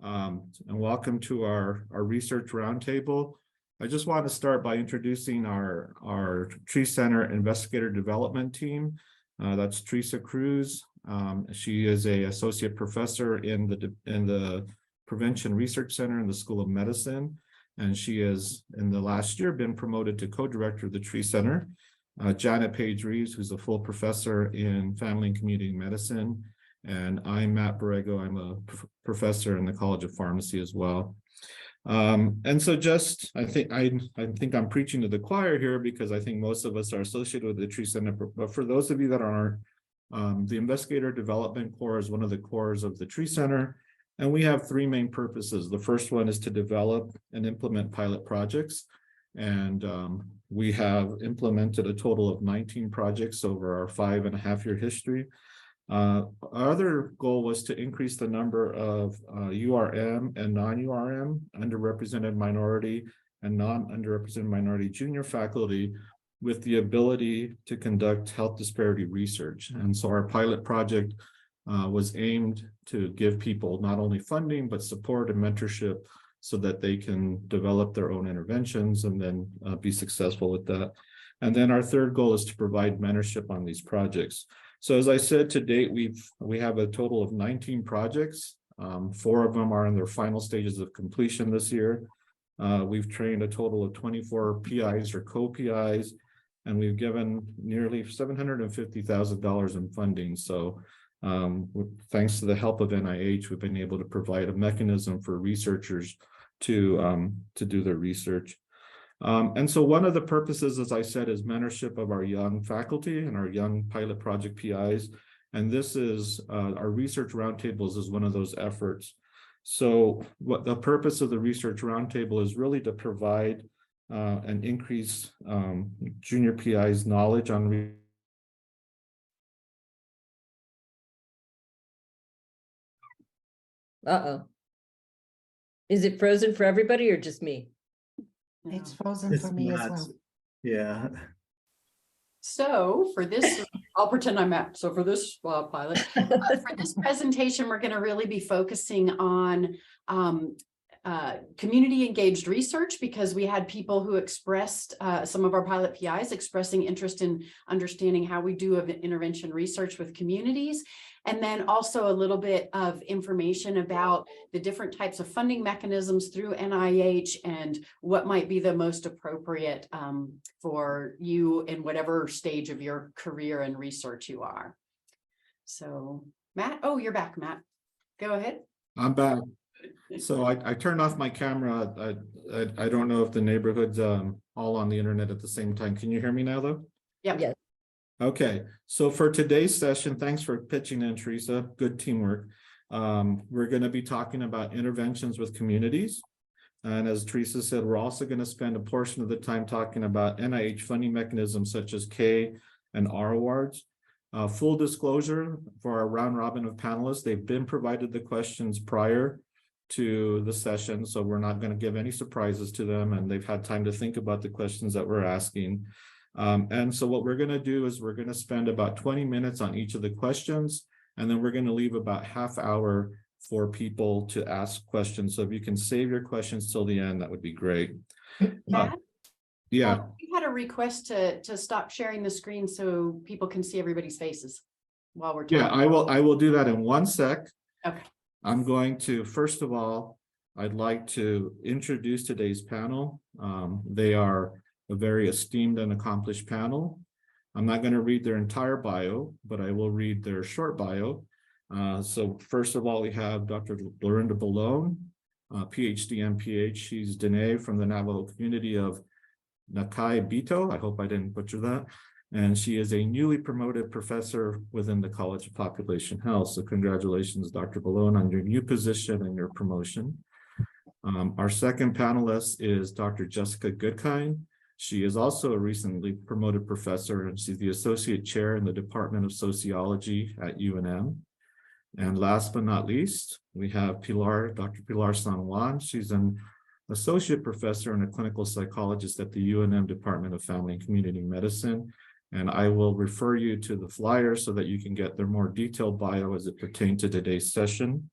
and welcome to our research roundtable. I just want to start by introducing our Tree Center investigator development team. That's Theresa Cruz. She is an associate professor in the Prevention Research Center in the School of Medicine, and she has in the last year been promoted to co-director of the Tree Center. Janet Page Reeves, who's a full professor in family and community medicine, and I'm Matt Borrego. I'm a professor in the College of Pharmacy as well. And so just, I think I'm preaching to the choir here because I think most of us are associated with the Tree Center, but for those of you that aren't, the Investigator Development Core is one of the cores of the Tree Center, and we have three main purposes. The first one is to develop and implement pilot projects, and we have implemented a total of 19 projects over our 5.5-year history. Our other goal was to increase the number of URM and non-URM, underrepresented minority and non-underrepresented minority junior faculty with the ability to conduct health disparity research. And so our pilot project was aimed to give people not only funding, but support and mentorship so that they can develop their own interventions and then be successful with that. And then our third goal is to provide mentorship on these projects. So as I said, to date, we have a total of 19 projects. 4 of them are in their final stages of completion this year. We've trained a total of 24 PIs or co-PIs, and we've given nearly $750,000 in funding. So thanks to the help of NIH, we've been able to provide a mechanism for researchers to do their research. And so one of the purposes, as I said, is mentorship of our young faculty and our young pilot project PIs. And this is our research roundtables is one of those efforts. So what the purpose of the research roundtable is really to provide and increase junior PIs' knowledge on Is it frozen for everybody or just me? It's frozen for me as well. Yeah. So for this, I'll pretend I'm Matt. So for this pilot, for this presentation, we're going to really be focusing on community engaged research, because we had people who expressed, some of our pilot PIs expressing interest in understanding how we do intervention research with communities. And then also a little bit of information about the different types of funding mechanisms through NIH and what might be the most appropriate for you in whatever stage of your career and research you are. So Matt, oh, you're back, Matt. Go ahead. I'm back. So I turned off my camera. I don't know if the neighborhood's all on the internet at the same time. Can you hear me now though? Yep. Yes. Okay, so for today's session, thanks for pitching in, Theresa. Good teamwork. We're going to be talking about interventions with communities. And as Theresa said, we're also going to spend a portion of the time talking about NIH funding mechanisms such as K and R awards. Full disclosure for our round robin of panelists, they've been provided the questions prior to the session, so we're not going to give any surprises to them, and they've had time to think about the questions that we're asking. And so what we're going to do is we're going to spend about 20 minutes on each of the questions, and then we're going to leave about half hour for people to ask questions. So if you can save your questions till the end, that would be great. Matt? Yeah. We had a request to stop sharing the screen so people can see everybody's faces while we're talking. Yeah, I will do that in 1 sec. Okay. I'm going to, first of all, I'd like to introduce today's panel. They are a very esteemed and accomplished panel. I'm not going to read their entire bio, but I will read their short bio. So first of all, we have Dr. Lorenda Belone, Ph.D. MPH. She's Dene from the Navajo community of Nakai Bito. I hope I didn't butcher that. And she is a newly promoted professor within the College of Population Health. So congratulations, Dr. Belone, on your new position and your promotion. Our second panelist is Dr. Jessica Goodkind. She is also a recently promoted professor, and she's the associate chair in the Department of Sociology at UNM. And last but not least, we have Pilar, Dr. Pilar San Juan. She's an associate professor and a clinical psychologist at the UNM Department of Family and Community Medicine. And I will refer you to the flyer so that you can get their more detailed bio as it pertains to today's session.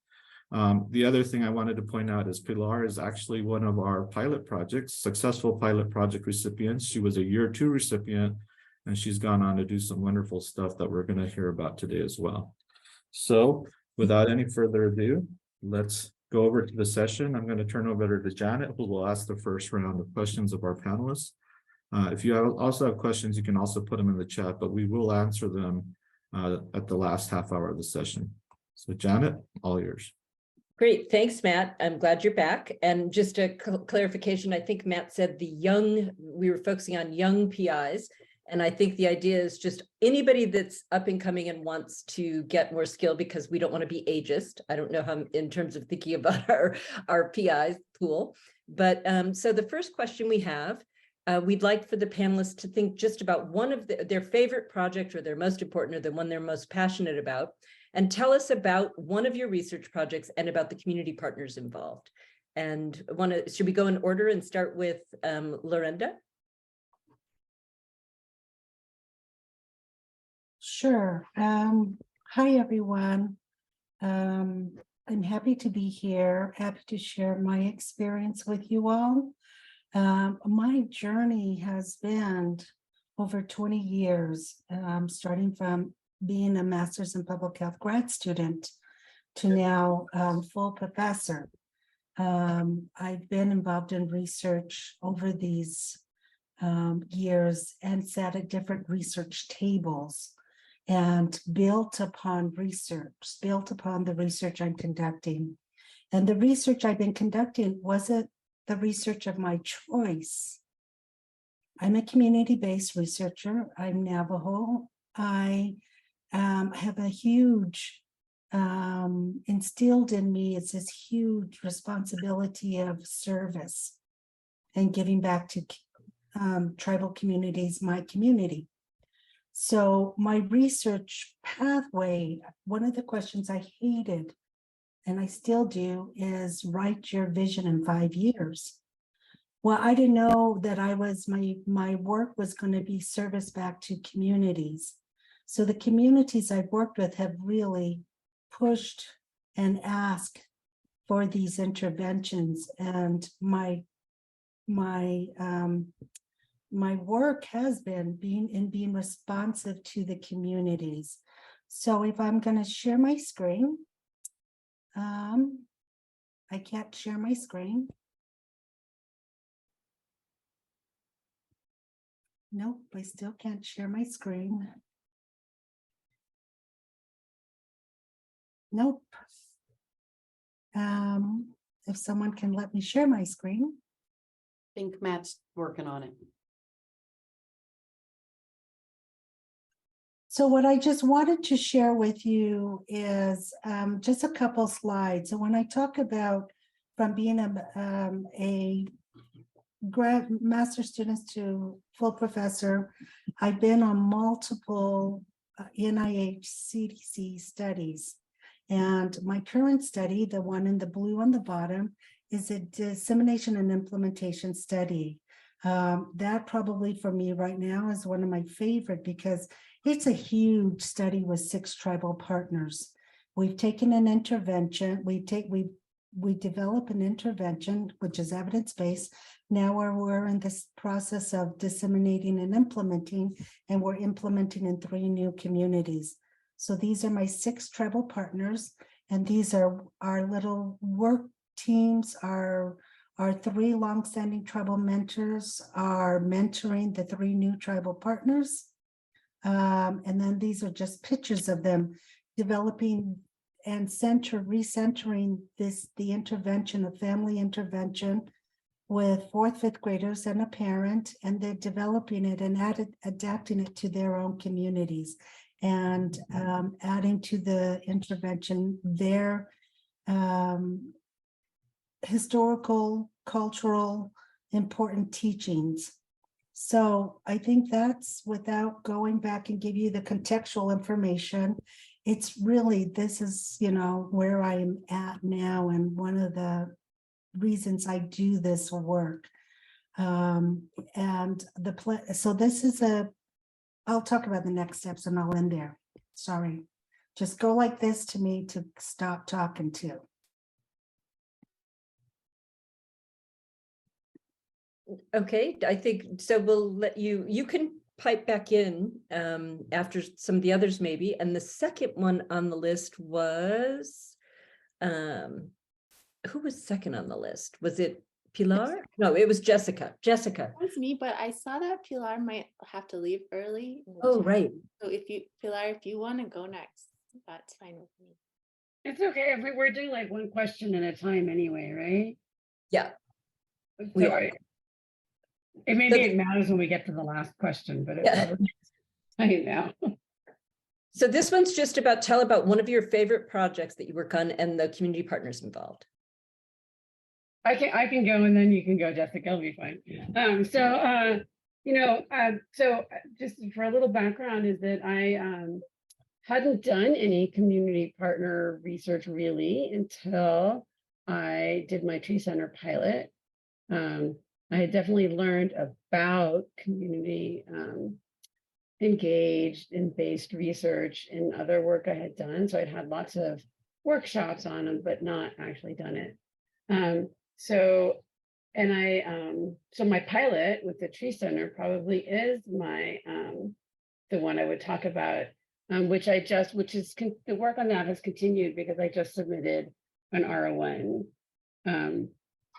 The other thing I wanted to point out is Pilar is actually one of our pilot projects, successful pilot project recipients. She was a year 2 recipient, and she's gone on to do some wonderful stuff that we're going to hear about today as well. So without any further ado, let's go over to the session. I'm going to turn over to Janet, who will ask the first round of questions of our panelists. If you also have questions, you can also put them in the chat, but we will answer them at the last half hour of the session. So Janet, all yours. Great, thanks, Matt. I'm glad you're back. And just a clarification, I think Matt said we were focusing on young PIs. And I think the idea is just anybody that's up and coming and wants to get more skill, because we don't want to be ageist. I don't know how in terms of thinking about our PI pool. But so the first question we have, we'd like for the panelists to think just about one of their favorite project or their most important or the one they're most passionate about, and tell us about one of your research projects and about the community partners involved. And should we go in order and start with Lorenda? Sure. Hi, everyone. I'm happy to be here, happy to share my experience with you all. My journey has been over 20 years, starting from being a master's in public health grad student to now full professor. I've been involved in research over these years and sat at different research tables and built upon the research I'm conducting. And the research I've been conducting wasn't the research of my choice. I'm a community-based researcher. I'm Navajo. I have a huge, instilled in me, it's this huge responsibility of service and giving back to tribal communities, my community. So my research pathway, one of the questions I hated, and I still do, is write your vision in 5 years. Well, I didn't know that my work was going to be service back to communities. So the communities I've worked with have really pushed and asked for these interventions, and my work has been being responsive to the communities. So if I'm going to share my screen, I can't share my screen. Nope, I still can't share my screen. Nope. If someone can let me share my screen. I think Matt's working on it. So what I just wanted to share with you is just a couple slides. So when I talk about from being a grad master student to full professor, I've been on multiple NIH CDC studies. And my current study, the one in the blue on the bottom, is a dissemination and implementation study. That probably for me right now is one of my favorite because it's a huge study with 6 tribal partners. We've taken an intervention, we develop an intervention, which is evidence-based. Now we're in this process of disseminating and implementing, and we're implementing in 3 new communities. So these are my 6 tribal partners, and these are our little work teams. Our 3 longstanding tribal mentors are mentoring the 3 new tribal partners. And then these are just pictures of them developing and recentering the intervention, a family intervention with 4th, 5th graders and a parent, and they're developing it and adapting it to their own communities and adding to the intervention their historical, cultural, important teachings. So I think that's, without going back and give you the contextual information, it's really, this is, where I am at now, and one of the reasons I do this work. So this is I'll talk about the next steps and I'll end there. Sorry. Just go like this to me to stop talking to. Okay, I think, so we'll let you can pipe back in after some of the others maybe. And the second one on the list was, who was second on the list? Was it Pilar? No, it was Jessica. Jessica. That was me, but I saw that Pilar might have to leave early in the Oh, chat. right. So if you, Pilar, if you want to go next, that's fine with me. It's okay if we're doing like one question at a time anyway, right? Yeah. We So are. maybe it matters when we get to the last question, but it's Yeah. probably right now. So this one's just about, tell about one of your favorite projects that you work on and the community partners involved. I can go and then you can go, Jessica. It'll be fine. So just for a little background is that I hadn't done any community partner research really until I did my tree center pilot. I had definitely learned about community engaged and based research in other work I had done. So I'd had lots of workshops on them, but not actually done it. So my pilot with the tree center probably is my the one I would talk about, the work on that has continued because I just submitted an R01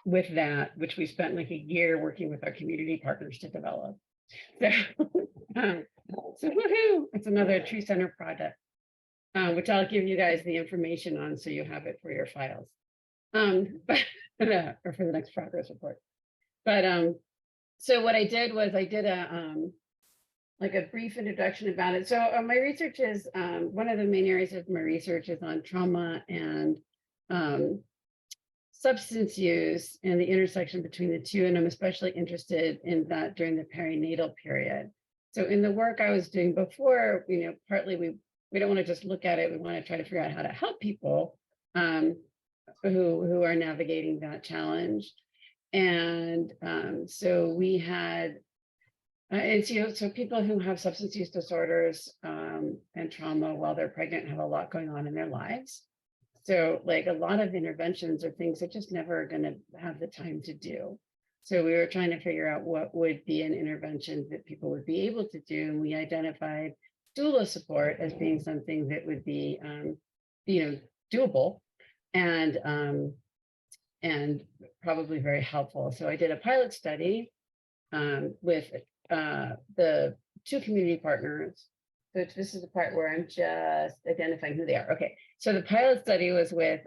with that, which we spent like a year working with our community partners to develop. So, so woohoo! It's another tree center project, which I'll give you guys the information on so you have it for your files, or for the next progress report. But so what I did was I did a like a brief introduction about it. So my research is one of the main areas of my research is on trauma and substance use and the intersection between the two. And I'm especially interested in that during the perinatal period. So in the work I was doing before, partly we don't want to just look at it. We want to try to figure out how to help people who are navigating that challenge. And so we had, so people who have substance use disorders and trauma while they're pregnant have a lot going on in their lives. So like a lot of interventions are things they're just never going to have the time to do. So we were trying to figure out what would be an intervention that people would be able to do. And we identified doula support as being something that would be, doable and probably very helpful. So I did a pilot study with the two community partners. So this is the part where I'm just identifying who they are. Okay, so the pilot study was with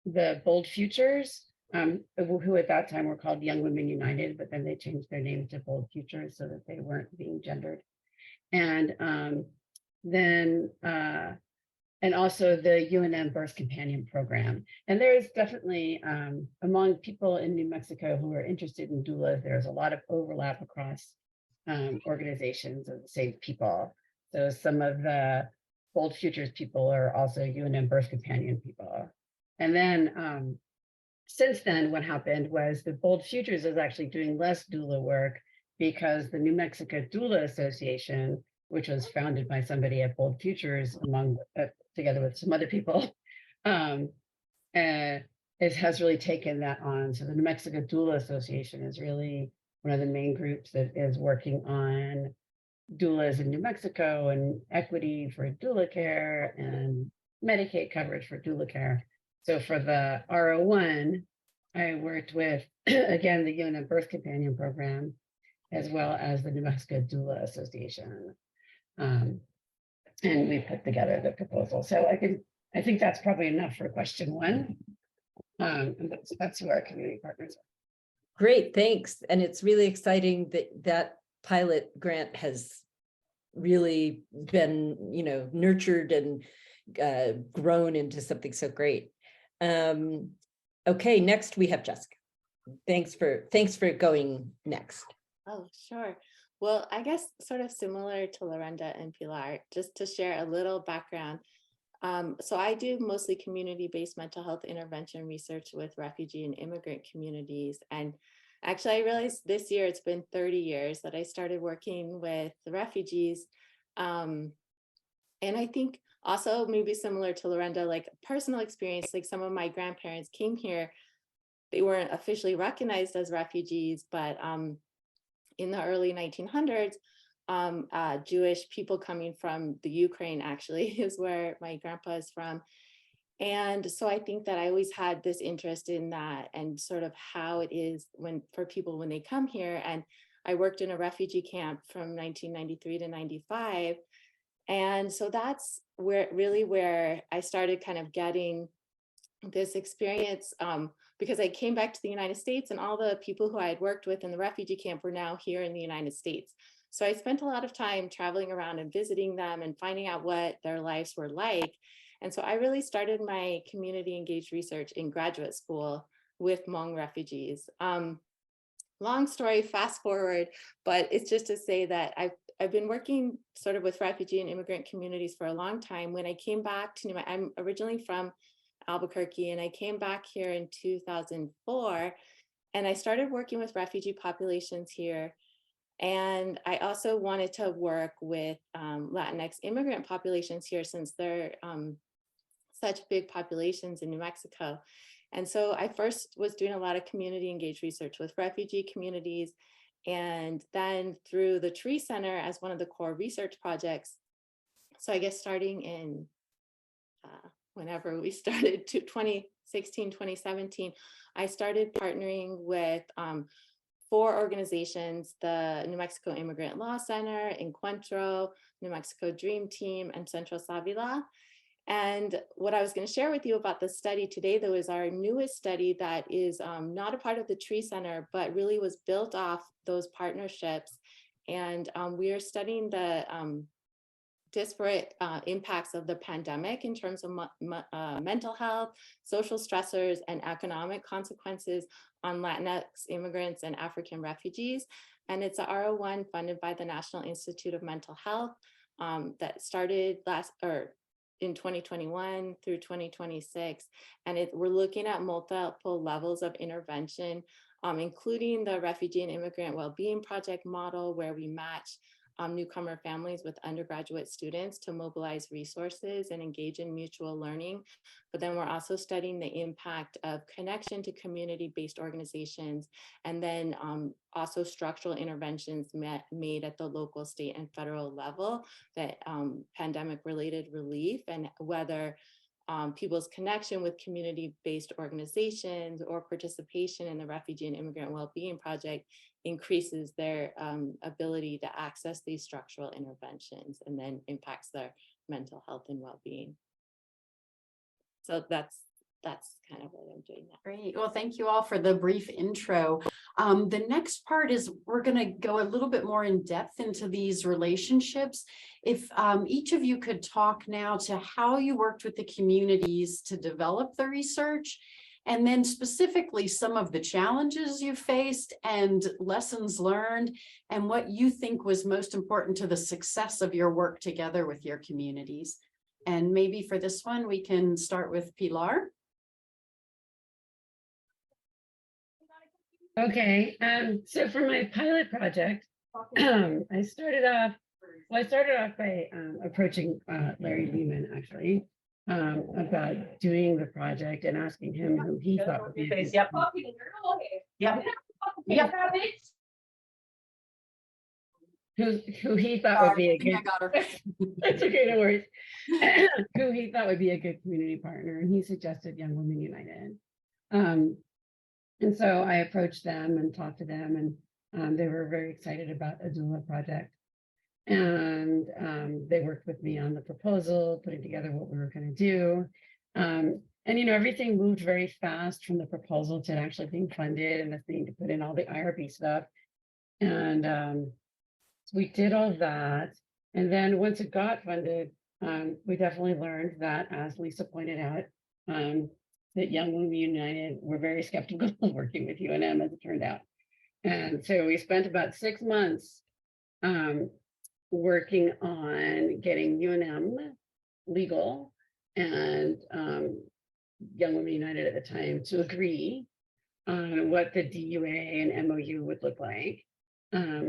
the Bold Futures, who at that time were called Young Women United, but then they changed their name to Bold Futures so that they weren't being gendered. And and also the UNM Birth Companion Program. And there's definitely, among people in New Mexico who are interested in doulas, there's a lot of overlap across organizations of the same people. So some of the Bold Futures people are also UNM Birth Companion people. And then since then, what happened was the Bold Futures is actually doing less doula work because the New Mexico Doula Association, which was founded by somebody at Bold Futures together with some other people, has really taken that on. So the New Mexico Doula Association is really one of the main groups that is working on doulas in New Mexico and equity for doula care and Medicaid coverage for doula care. So for the R01, I worked with, again, the UNM Birth Companion Program, as well as the New Mexico Doula Association. And we put together the proposal. So I think that's probably enough for question one. And that's who our community partners are. Great, thanks. And it's really exciting that that pilot grant has really been, nurtured and grown into something so great. Okay, next we have Jessica. Thanks for going next. Oh, sure. Well, I guess sort of similar to Lorenda and Pilar, just to share a little background. So I do mostly community-based mental health intervention research with refugee and immigrant communities. And actually, I realized this year it's been 30 years that I started working with the refugees. And I think also maybe similar to Lorenda, like personal experience, like some of my grandparents came here they weren't officially recognized as refugees, but in the early 1900s, Jewish people coming from the Ukraine actually is where my grandpa is from. And so I think that I always had this interest in that and sort of how it is for people when they come here. And I worked in a refugee camp from 1993 to 95. And so that's where I started kind of getting this experience, because I came back to the United States and all the people who I had worked with in the refugee camp were now here in the United States. So I spent a lot of time traveling around and visiting them and finding out what their lives were like. And so I really started my community engaged research in graduate school with Hmong refugees. Long story, fast forward, but it's just to say that I've been working sort of with refugee and immigrant communities for a long time. When I came back to I'm originally from Albuquerque, and I came back here in 2004, and I started working with refugee populations here. And I also wanted to work with Latinx immigrant populations here, since they're such big populations in New Mexico. And so I first was doing a lot of community engaged research with refugee communities. And then through the TREE Center as one of the core research projects. So I guess starting in whenever we started, 2016, 2017, I started partnering with 4 organizations: the New Mexico Immigrant Law Center, Encuentro, New Mexico Dream Team, and Centro Savila. And what I was going to share with you about the study today, though, is our newest study that is not a part of the TREE Center, but really was built off those partnerships. And we are studying the disparate impacts of the pandemic in terms of mental health, social stressors, and economic consequences on Latinx immigrants and African refugees. And it's a R01 funded by the National Institute of Mental Health that started in 2021 through 2026. And we're looking at multiple levels of intervention, including the Refugee and Immigrant Wellbeing Project model, where we match newcomer families with undergraduate students to mobilize resources and engage in mutual learning. But then we're also studying the impact of connection to community-based organizations, and then also structural interventions made at the local, state, and federal level, that pandemic-related relief, and whether people's connection with community-based organizations or participation in the Refugee and Immigrant Wellbeing Project increases their ability to access these structural interventions, and then impacts their mental health and well-being. So that's kind of what I'm doing now. Great. Well, thank you all for the brief intro. The next part is we're going to go a little bit more in depth into these relationships. If each of you could talk now to how you worked with the communities to develop the research, and then specifically some of the challenges you faced and lessons learned, and what you think was most important to the success of your work together with your communities. And maybe for this one, we can start with Pilar. Okay, so for my pilot project, I started off by approaching Larry Lehman, actually, about doing the project and asking him who he thought would be a good who he thought would be a good. I got her. That's okay, no worries. Who he thought would be a good community partner, and he suggested Young Women United. And so I approached them and talked to them, and they were very excited about a doula project. And they worked with me on the proposal, putting together what we were going to do. And, you know, everything moved very fast from the proposal to actually being funded and the thing to put in all the IRB stuff. And so we did all that. And then once it got funded, we definitely learned that, as Lisa pointed out, that Young Women United were very skeptical of working with UNM, as it turned out. And so we spent about 6 months working on getting UNM legal and Young Women United at the time to agree on what the DUA and MOU would look like.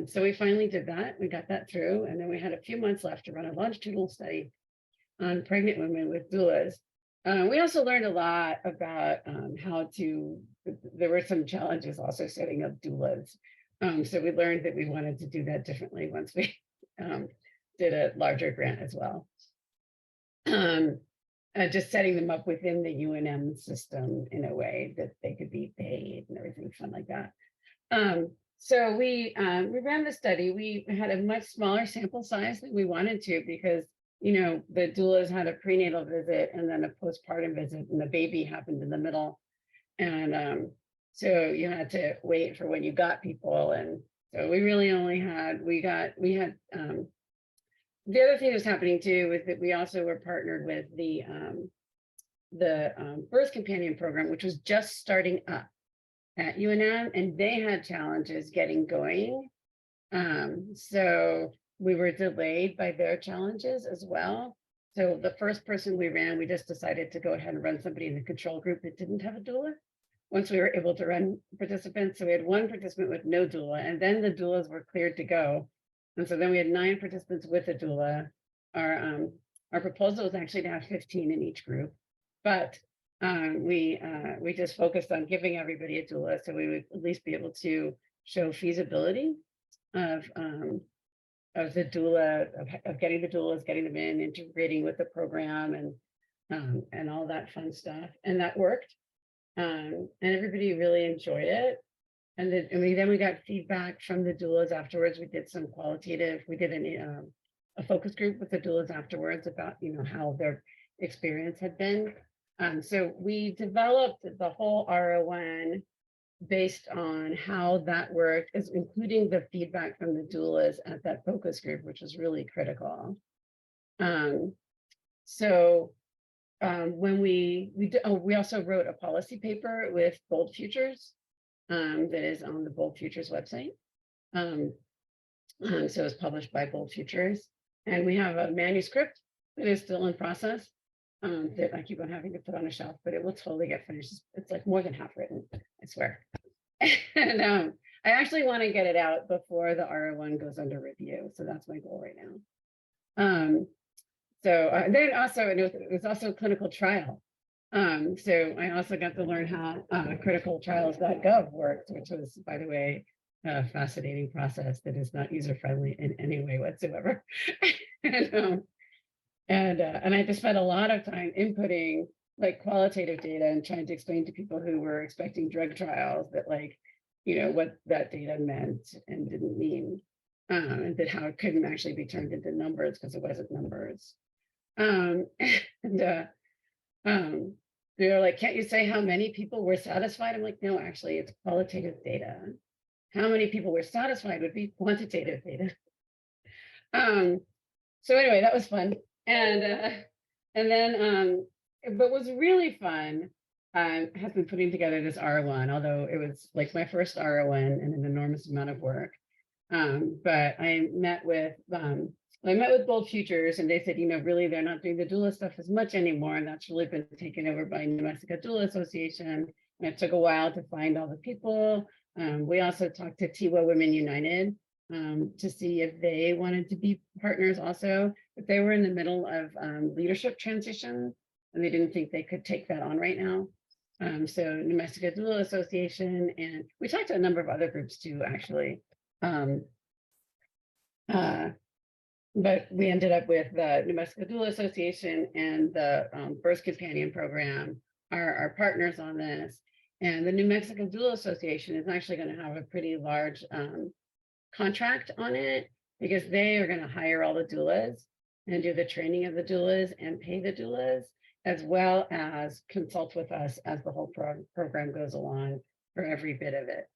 So we finally did that. We got that through. And then we had a few months left to run a longitudinal study on pregnant women with doulas We also learned a lot about how to, there were some challenges also setting up doulas. So we learned that we wanted to do that differently once we did a larger grant as well. Just setting them up within the UNM system in a way that they could be paid and everything fun like that. So we ran the study. We had a much smaller sample size than we wanted to because, you know, the doulas had a prenatal visit and then a postpartum visit, and the baby happened in the middle. And so you had to wait for when you got people. And so we really only had, the other thing that's happening too is that we also were partnered with the birth companion program, which was just starting up at UNM, and they had challenges getting going. So we were delayed by their challenges as well. So the first person we ran, we just decided to go ahead and run somebody in the control group that didn't have a doula. Once we were able to run participants, so we had one participant with no doula, and then the doulas were cleared to go. And so then we had 9 participants with a doula. Our proposal was actually to have 15 in each group, but we just focused on giving everybody a doula, so we would at least be able to show feasibility of the doula, of getting the doulas, getting them in, integrating with the program, and all that fun stuff. And that worked, and everybody really enjoyed it. And then we got feedback from the doulas afterwards. We did some qualitative, we did a focus group with the doulas afterwards about, you know, how their experience had been. So we developed the whole R01 based on how that worked, including the feedback from the doulas at that focus group, which was really critical. When we also wrote a policy paper with Bold Futures that is on the Bold Futures website. So it's published by Bold Futures, and we have a manuscript that is still in process that I keep on having to put on a shelf, but it will totally get finished. It's like more than half written, I swear. And I actually want to get it out before the R01 goes under review, so that's my goal right now. Then also it was also a clinical trial. So I also got to learn how clinicaltrials.gov works, which was, by the way, a fascinating process that is not user-friendly in any way whatsoever. And I just spent a lot of time inputting like qualitative data and trying to explain to people who were expecting drug trials that, like, you know, what that data meant and didn't mean, and that how it couldn't actually be turned into numbers because it wasn't numbers. They're like, can't you say how many people were satisfied? I'm like, no, actually, it's qualitative data. How many people were satisfied would be quantitative data. So anyway, that was fun. And then, but what's really fun has been putting together this R01, although it was like my first R01 and an enormous amount of work. But I met with Bold Futures, and they said, you know, really, they're not doing the doula stuff as much anymore, and that's really been taken over by New Mexico Doula Association. And it took a while to find all the people. We also talked to Tiwa Women United to see if they wanted to be partners also, but they were in the middle of leadership transition, and they didn't think they could take that on right now. So New Mexico Doula Association, and we talked to a number of other groups too, actually. But we ended up with the New Mexico Doula Association and the Birth Companion Program are our partners on this. And the New Mexico Doula Association is actually going to have a pretty large contract on it, because they are going to hire all the doulas and do the training of the doulas and pay the doulas, as well as consult with us as the whole program goes along for every bit of it.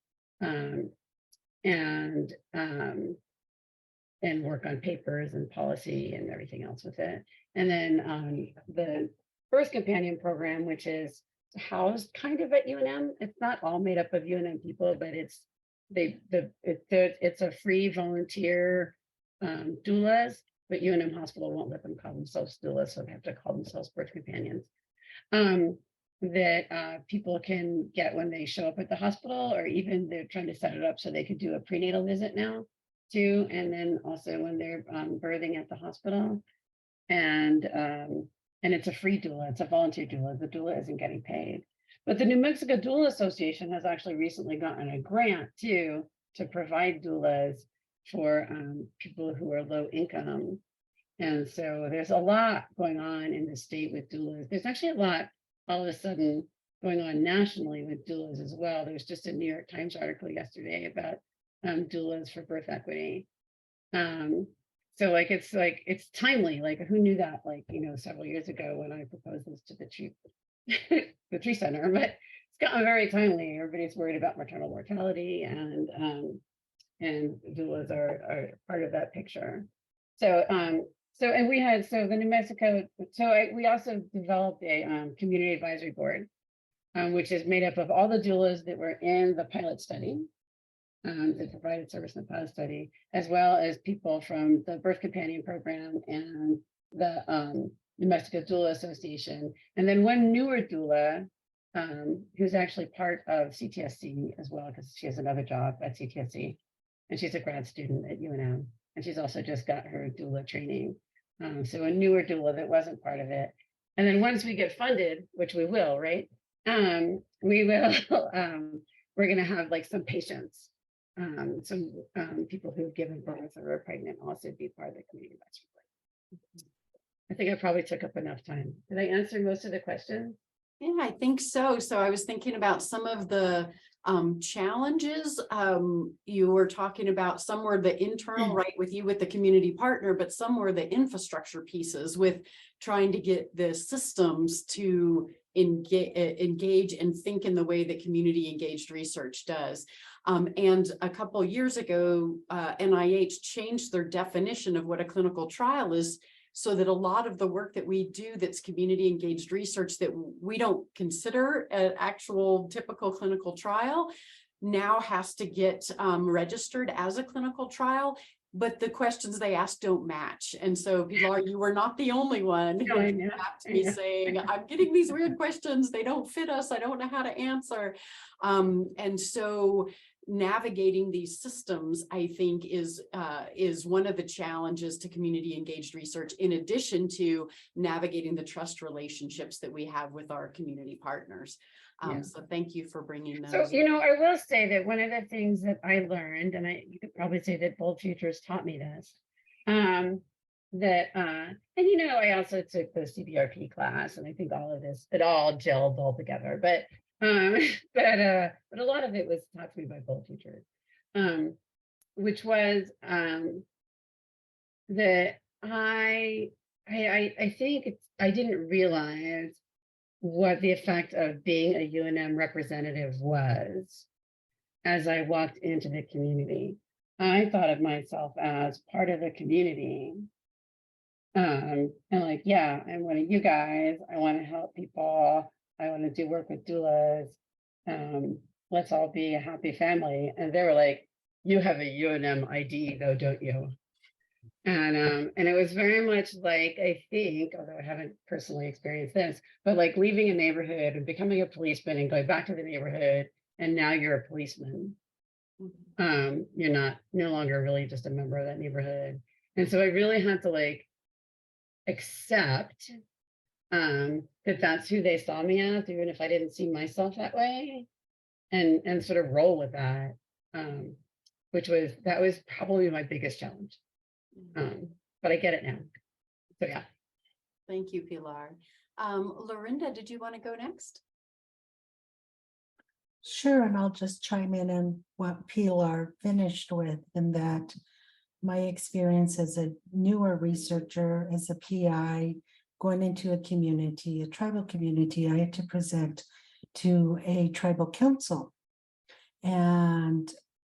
And work on papers and policy and everything else with it. And then the Birth Companion Program, which is housed kind of at UNM. It's not all made up of UNM people, but it's a free volunteer doulas, but UNM Hospital won't let them call themselves doulas, so they have to call themselves birth companions. That people can get when they show up at the hospital, or even they're trying to set it up so they could do a prenatal visit now too, and then also when they're birthing at the hospital. And and it's a free doula, it's a volunteer doula, the doula isn't getting paid. But the New Mexico Doula Association has actually recently gotten a grant too to provide doulas for people who are low income. And so there's a lot going on in the state with doulas. There's actually a lot all of a sudden going on nationally with doulas as well. There was just a New York Times article yesterday about doulas for birth equity. So it's timely. Like, who knew that, like, several years ago when I proposed this to the Tree Center, but it's gotten very timely. Everybody's worried about maternal mortality, and doulas are part of that picture. So the New Mexico, we also developed a community advisory board, which is made up of all the doulas that were in the pilot study, that provided service in the pilot study, as well as people from the Birth Companion Program and the New Mexico Doula Association, and then one newer doula who's actually part of CTSC as well, because she has another job at CTSC, and she's a grad student at UNM, and she's also just got her doula training. So a newer doula that wasn't part of it. And then once we get funded, which we will, right? We will, we're gonna have like some patients, some people who've given birth or are pregnant also be part of the community advisory board. I think I probably took up enough time. Did I answer most of the questions? Yeah, I think so. So I was thinking about some of the challenges. You were talking about some were the internal, right, with you with the community partner, but some were the infrastructure pieces with trying to get the systems to engage and think in the way that community engaged research does. And a couple of years ago, NIH changed their definition of what a clinical trial is, so that a lot of the work that we do that's community engaged research that we don't consider an actual typical clinical trial now has to get registered as a clinical trial, but the questions they ask don't match. And so, Pilar, you were not the only one who came back to me saying, I'm getting these weird questions, they don't fit us, I don't know how to answer. And so navigating these systems, I think, is one of the challenges to community engaged research, in addition to navigating the trust relationships that we have with our community partners. So thank you for bringing those. So, I will say that one of the things that I learned, and you could probably say that Bold Futures taught me this, and I also took the CBRP class, and I think all of this, it all gelled all together, but a lot of it was taught to me by Bold Futures, which was that I think I didn't realize what the effect of being a UNM representative was as I walked into the community. I thought of myself as part of the community. And like, yeah, I'm one of you guys. I want to help people. I want to do work with doulas. Let's all be a happy family. And they were like, you have a UNM ID though, don't you? And it was very much like, I think, although I haven't personally experienced this, but like leaving a neighborhood and becoming a policeman and going back to the neighborhood, and now you're a policeman. You're no longer really just a member of that neighborhood. And so I really had to like accept that that's who they saw me as, even if I didn't see myself that way, and sort of roll with that, that was probably my biggest challenge. But I get it now. So yeah. Thank you, Pilar. Lorenda, did you want to go next? Sure, and I'll just chime in on what Pilar finished with, in that my experience as a newer researcher, as a PI, going into a community, a tribal community, I had to present to a tribal council. And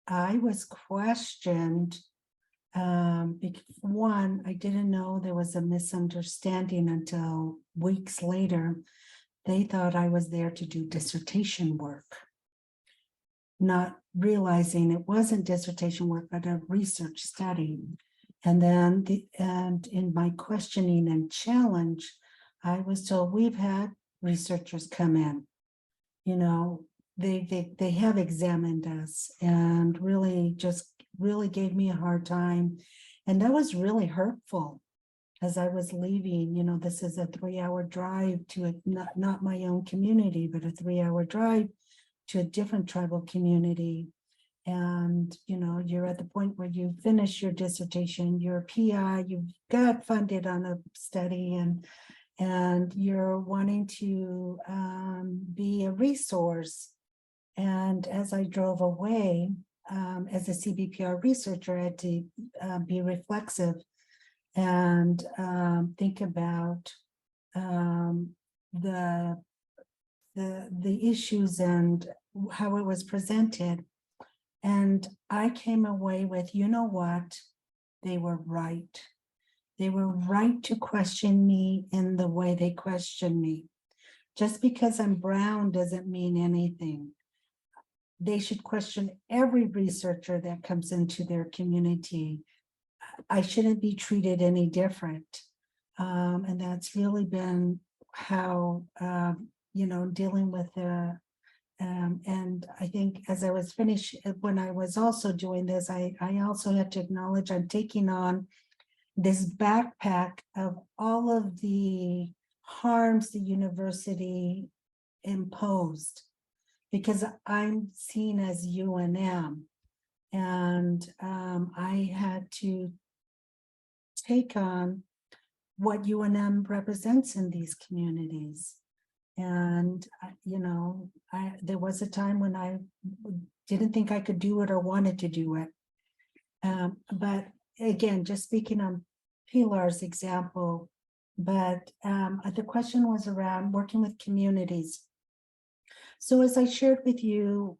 I was questioned. One, I didn't know there was a misunderstanding until weeks later. They thought I was there to do dissertation work, not realizing it wasn't dissertation work, but a research study. And then in my questioning and challenge, I was told, we've had researchers come in, they have examined us and really gave me a hard time. And that was really hurtful. as I was leaving, this is a 3-hour drive to not my own community, but a 3-hour drive to a different tribal community. And, you're at the point where you finish your dissertation, you're a PI, you've got funded on a study, and you're wanting to be a resource. And as I drove away, as a CBPR researcher, I had to be reflexive and think about the issues and how it was presented. And I came away with, you know what? They were right. They were right to question me in the way they questioned me. Just because I'm brown doesn't mean anything. They should question every researcher that comes into their community. I shouldn't be treated any different. And that's really been how, dealing with the, and I think as I was finished, when I was also doing this, I also had to acknowledge I'm taking on this backpack of all of the harms the university imposed, because I'm seen as UNM, and I had to take on what UNM represents in these communities. And, there was a time when I didn't think I could do it or wanted to do it. But again, just speaking on Pilar's example, but the question was around working with communities. So as I shared with you,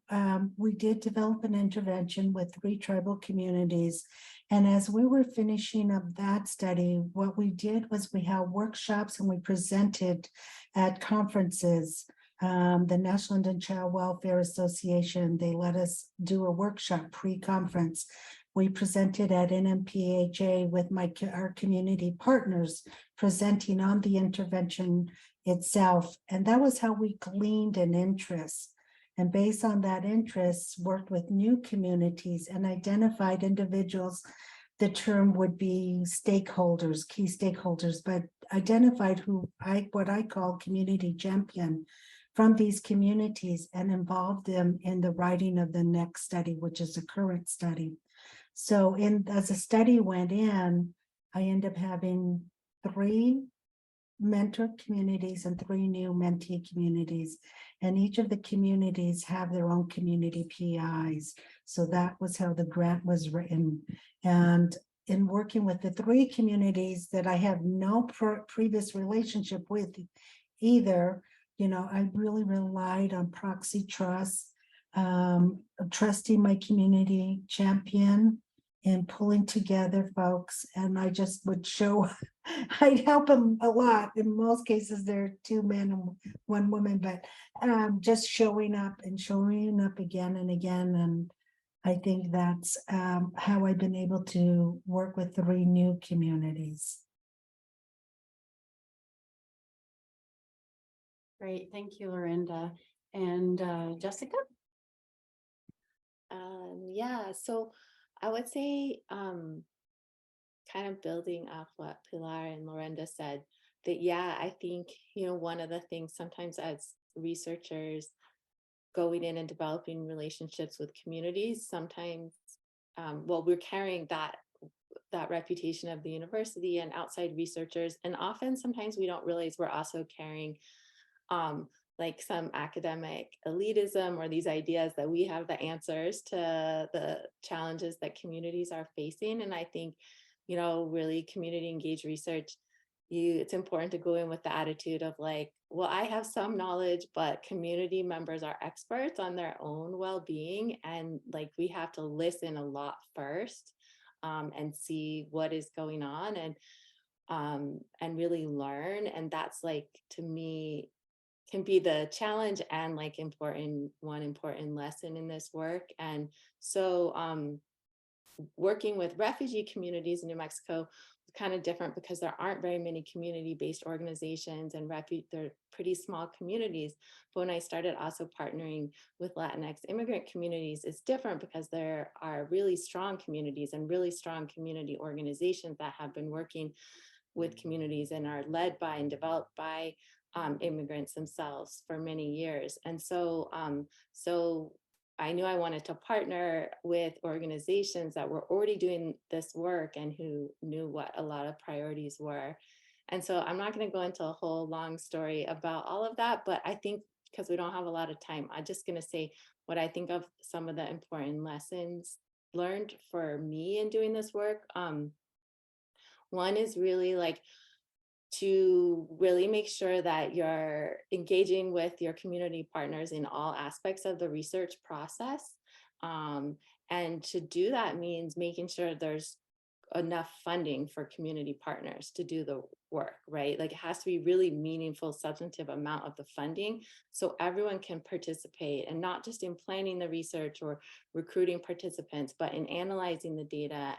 we did develop an intervention with 3 tribal communities. And as we were finishing up that study, what we did was we held workshops and we presented at conferences. The National Indian Child Welfare Association, they let us do a workshop pre-conference. We presented at NMPHA with our community partners presenting on the intervention itself. And that was how we gleaned an interest. And based on that interest, worked with new communities and identified individuals. The term would be stakeholders, key stakeholders, but identified what I call community champion from these communities and involved them in the writing of the next study, which is the current study. So as the study went in, I ended up having 3 mentor communities and 3 new mentee communities. And each of the communities have their own community PIs. So that was how the grant was written. And in working with the 3 communities that I have no previous relationship with either, I really relied on proxy trust, trusting my community champion and pulling together folks. And I just would show, I'd help them a lot. In most cases, there are 2 men and 1 woman, but just showing up again and again. And I think that's how I've been able to work with 3 new communities. Great, thank you, Lorenda. And Jessica? Yeah, so I would say kind of building off what Pilar and Lorenda said, that I think, one of the things sometimes as researchers going in and developing relationships with communities, sometimes, we're carrying that reputation of the university and outside researchers, and often sometimes we don't realize we're also carrying like some academic elitism or these ideas that we have the answers to the challenges that communities are facing. And I think, really community engaged research, it's important to go in with the attitude of like, well, I have some knowledge, but community members are experts on their own well-being. And like, we have to listen a lot first and see what is going on and really learn. And that's like, to me, can be the challenge and like one important lesson in this work. And so working with refugee communities in New Mexico is kind of different because there aren't very many community-based organizations and they're pretty small communities. But when I started also partnering with Latinx immigrant communities, it's different because there are really strong communities and really strong community organizations that have been working with communities and are led by and developed by immigrants themselves for many years. And so, so I knew I wanted to partner with organizations that were already doing this work and who knew what a lot of priorities were. And so I'm not going to go into a whole long story about all of that, but I think because we don't have a lot of time, I'm just going to say what I think of some of the important lessons learned for me in doing this work. One is really like to really make sure that you're engaging with your community partners in all aspects of the research process. And to do that means making sure there's enough funding for community partners to do the work, right? Like it has to be really meaningful, substantive amount of the funding so everyone can participate, and not just in planning the research or recruiting participants, but in analyzing the data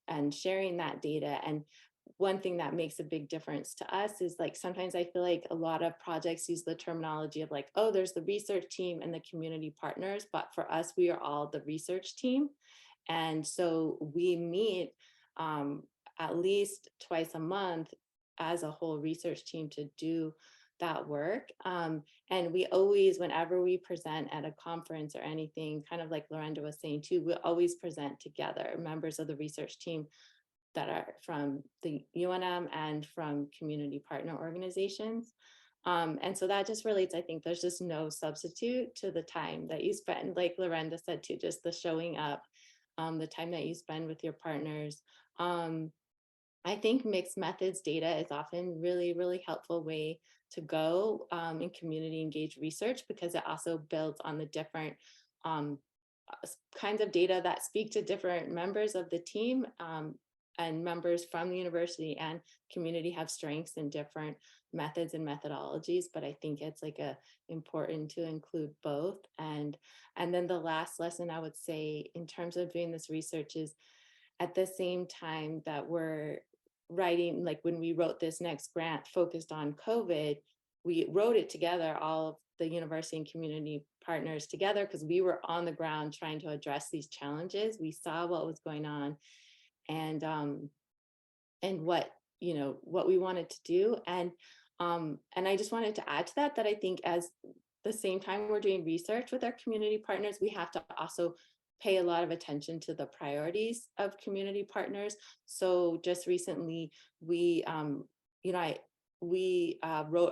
and sharing that data. And one thing that makes a big difference to us is like, sometimes I feel like a lot of projects use the terminology of like, oh, there's the research team and the community partners, but for us, we are all the research team. And so we meet at least twice a month as a whole research team to do that work. And we always, whenever we present at a conference or anything, kind of like Lorenda was saying too, we always present together, members of the research team that are from the UNM and from community partner organizations. And so that just relates, I think there's just no substitute to the time that you spend, like Lorenda said too, just the showing up, the time that you spend with your partners. I think mixed methods data is often really, really helpful way to go in community engaged research, because it also builds on the different kinds of data that speak to different members of the team, and members from the university and community have strengths in different methods and methodologies, but I think it's like important to include both. And then the last lesson I would say in terms of doing this research is, at the same time that we're writing, like when we wrote this next grant focused on COVID, we wrote it together, all of the university and community partners together, because we were on the ground trying to address these challenges. We saw what was going on and what, you know, what we wanted to do. And I just wanted to add to that, that I think as the same time we're doing research with our community partners, we have to also pay a lot of attention to the priorities of community partners. So just recently, we, wrote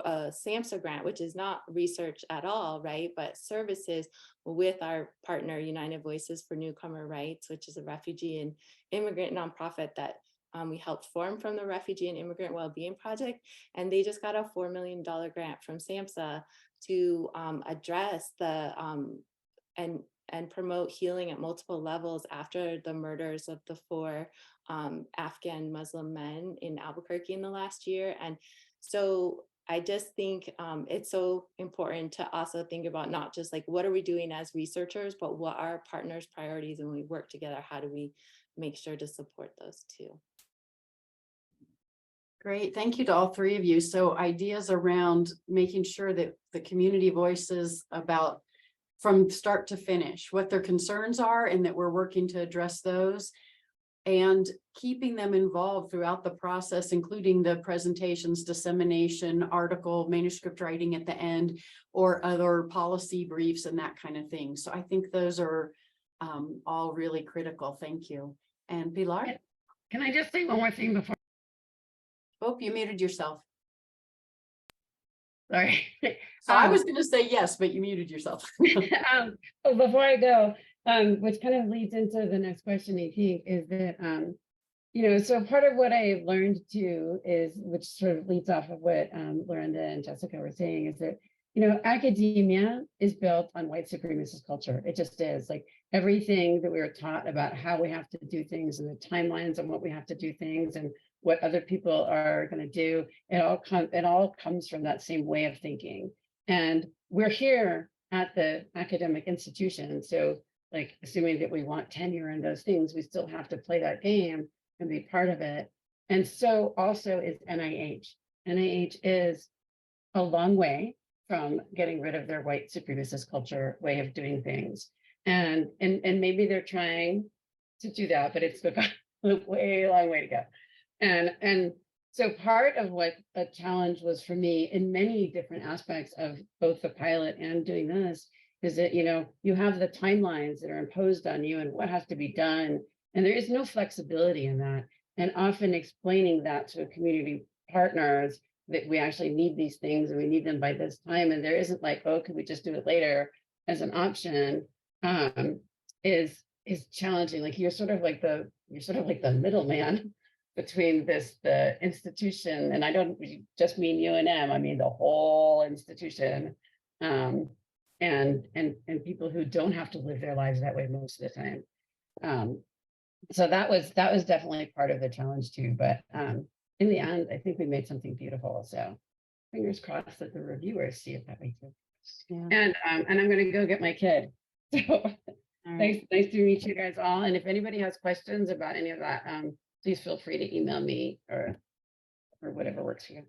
a SAMHSA grant, which is not research at all, right? But services with our partner, United Voices for Newcomer Rights, which is a refugee and immigrant nonprofit that we helped form from the Refugee and Immigrant Wellbeing Project. And they just got a $4 million grant from SAMHSA to address the and promote healing at multiple levels after the murders of the 4 Afghan Muslim men in Albuquerque in the last year. And so I just think it's so important to also think about not just like, what are we doing as researchers, but what are our partners' priorities, and when we work together, how do we make sure to support those too? Great, thank you to all three of you. So ideas around making sure that the community voices about from start to finish, what their concerns are, and that we're working to address those, and keeping them involved throughout the process, including the presentations, dissemination, article, manuscript writing at the end, or other policy briefs and that kind of thing. So I think those are all really critical. Thank you. And Pilar? Can I just say one more thing before? Oh, you muted yourself. Sorry. So I was going to say yes, but you muted yourself. Before I go, which kind of leads into the next question, I think, is that, so part of what I learned too is, which sort of leads off of what Lorenda and Jessica were saying, is that, academia is built on white supremacist culture. It just is. Like everything that we were taught about how we have to do things and the timelines and what we have to do things and what other people are going to do, it all comes from that same way of thinking. And we're here at the academic institution. So like, assuming that we want tenure in those things, we still have to play that game and be part of it. And so also is NIH. NIH is a long way from getting rid of their white supremacist culture way of doing things. And maybe they're trying to do that, but it's a way long way to go. And So part of what a challenge was for me in many different aspects of both the pilot and doing this is that, you have the timelines that are imposed on you and what has to be done. And there is no flexibility in that. And often explaining that to community partners that we actually need these things and we need them by this time. And there isn't like, oh, could we just do it later as an option, is challenging. Like you're sort of like the middleman between the institution, and I don't just mean UNM, I mean the whole institution, and people who don't have to live their lives that way most of the time. So that was definitely part of the challenge too. But in the end, I think we made something beautiful. So fingers crossed that the reviewers see it that way too. Yeah. And I'm gonna go get my kid. So nice to meet you guys all. And if anybody has questions about any of that, please feel free to email me or whatever works for you.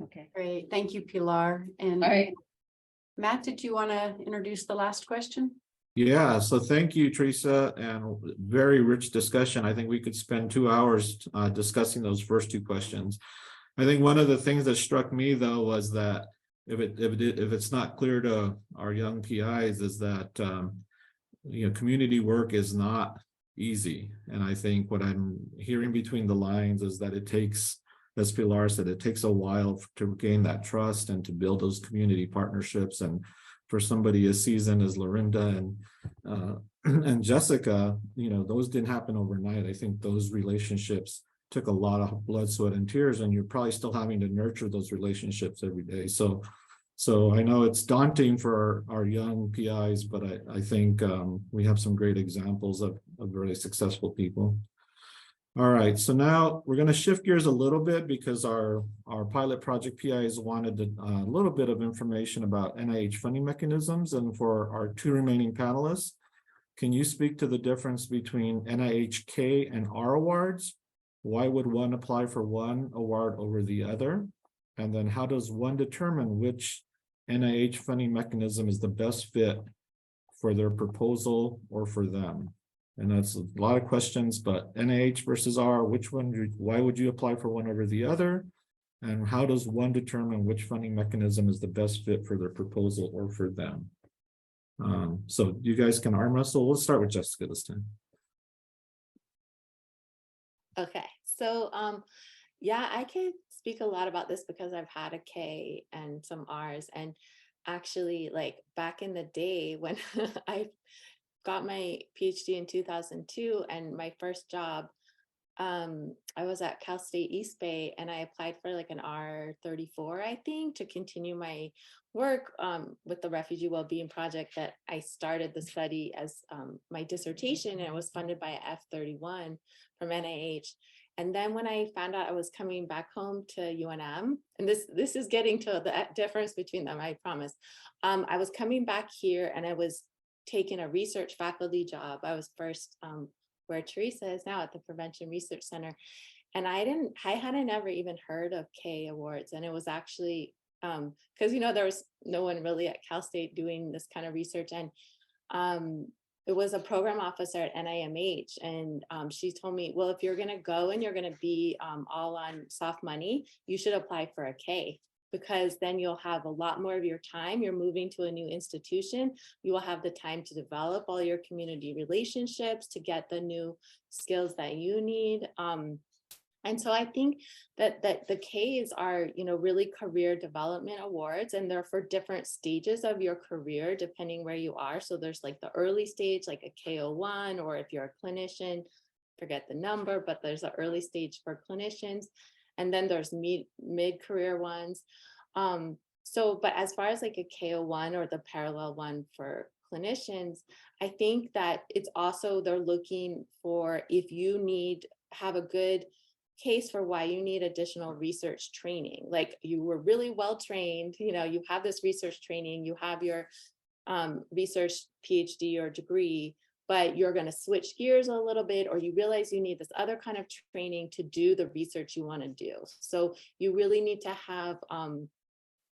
Okay. Great. Thank you, Pilar. And All right. Matt, did you want to introduce the last question? Yeah, so thank you, Theresa, and very rich discussion. I think we could spend 2 hours discussing those first two questions. I think one of the things that struck me though was that if it's not clear to our young PIs is that community work is not easy. And I think what I'm hearing between the lines is that it takes, as Pilar said, it takes a while to gain that trust and to build those community partnerships. And for somebody as seasoned as Lorenda and Jessica, those didn't happen overnight. I think those relationships took a lot of blood, sweat, and tears, and you're probably still having to nurture those relationships every day. So I know it's daunting for our young PIs, but I think we have some great examples of really successful people. All right, so now we're going to shift gears a little bit because our pilot project PIs wanted a little bit of information about NIH funding mechanisms. And for our two remaining panelists, can you speak to the difference between NIH K and R awards? Why would one apply for one award over the other? And then how does one determine which NIH funding mechanism is the best fit for their proposal or for them? And that's a lot of questions, but NIH versus R, why would you apply for one over the other? And how does one determine which funding mechanism is the best fit for their proposal or for them? So you guys can arm wrestle. We'll start with Jessica this time. Okay, so yeah, I could speak a lot about this because I've had a K and some R's, and actually like back in the day when I got my PhD in 2002 and my first job, I was at Cal State East Bay and I applied for like an R34, I think, to continue my work with the Refugee Wellbeing Project that I started the study as my dissertation, and it was funded by F31 from NIH. And then when I found out I was coming back home to UNM, and this is getting to the difference between them, I promise. I was coming back here and I was taking a research faculty job. I was first where Theresa is now at the Prevention Research Center. And I hadn't ever even heard of K awards. And it was actually, because there was no one really at Cal State doing this kind of research. And it was a program officer at NIMH. And she told me, well, if you're gonna go and you're gonna be all on soft money, you should apply for a K, because then you'll have a lot more of your time. You're moving to a new institution. You will have the time to develop all your community relationships, to get the new skills that you need. And so I think that the Ks are, really career development awards, and they're for different stages of your career, depending where you are. So there's like the early stage, like a K01, or if you're a clinician, forget the number, but there's an early stage for clinicians. And then there's mid-career ones. But as far as like a K01 or the parallel one for clinicians, I think that it's also, they're looking for if you have a good case for why you need additional research training. Like you were really well trained, you have this research training, you have your research PhD or degree, but you're going to switch gears a little bit, or you realize you need this other kind of training to do the research you want to do. So you really need to have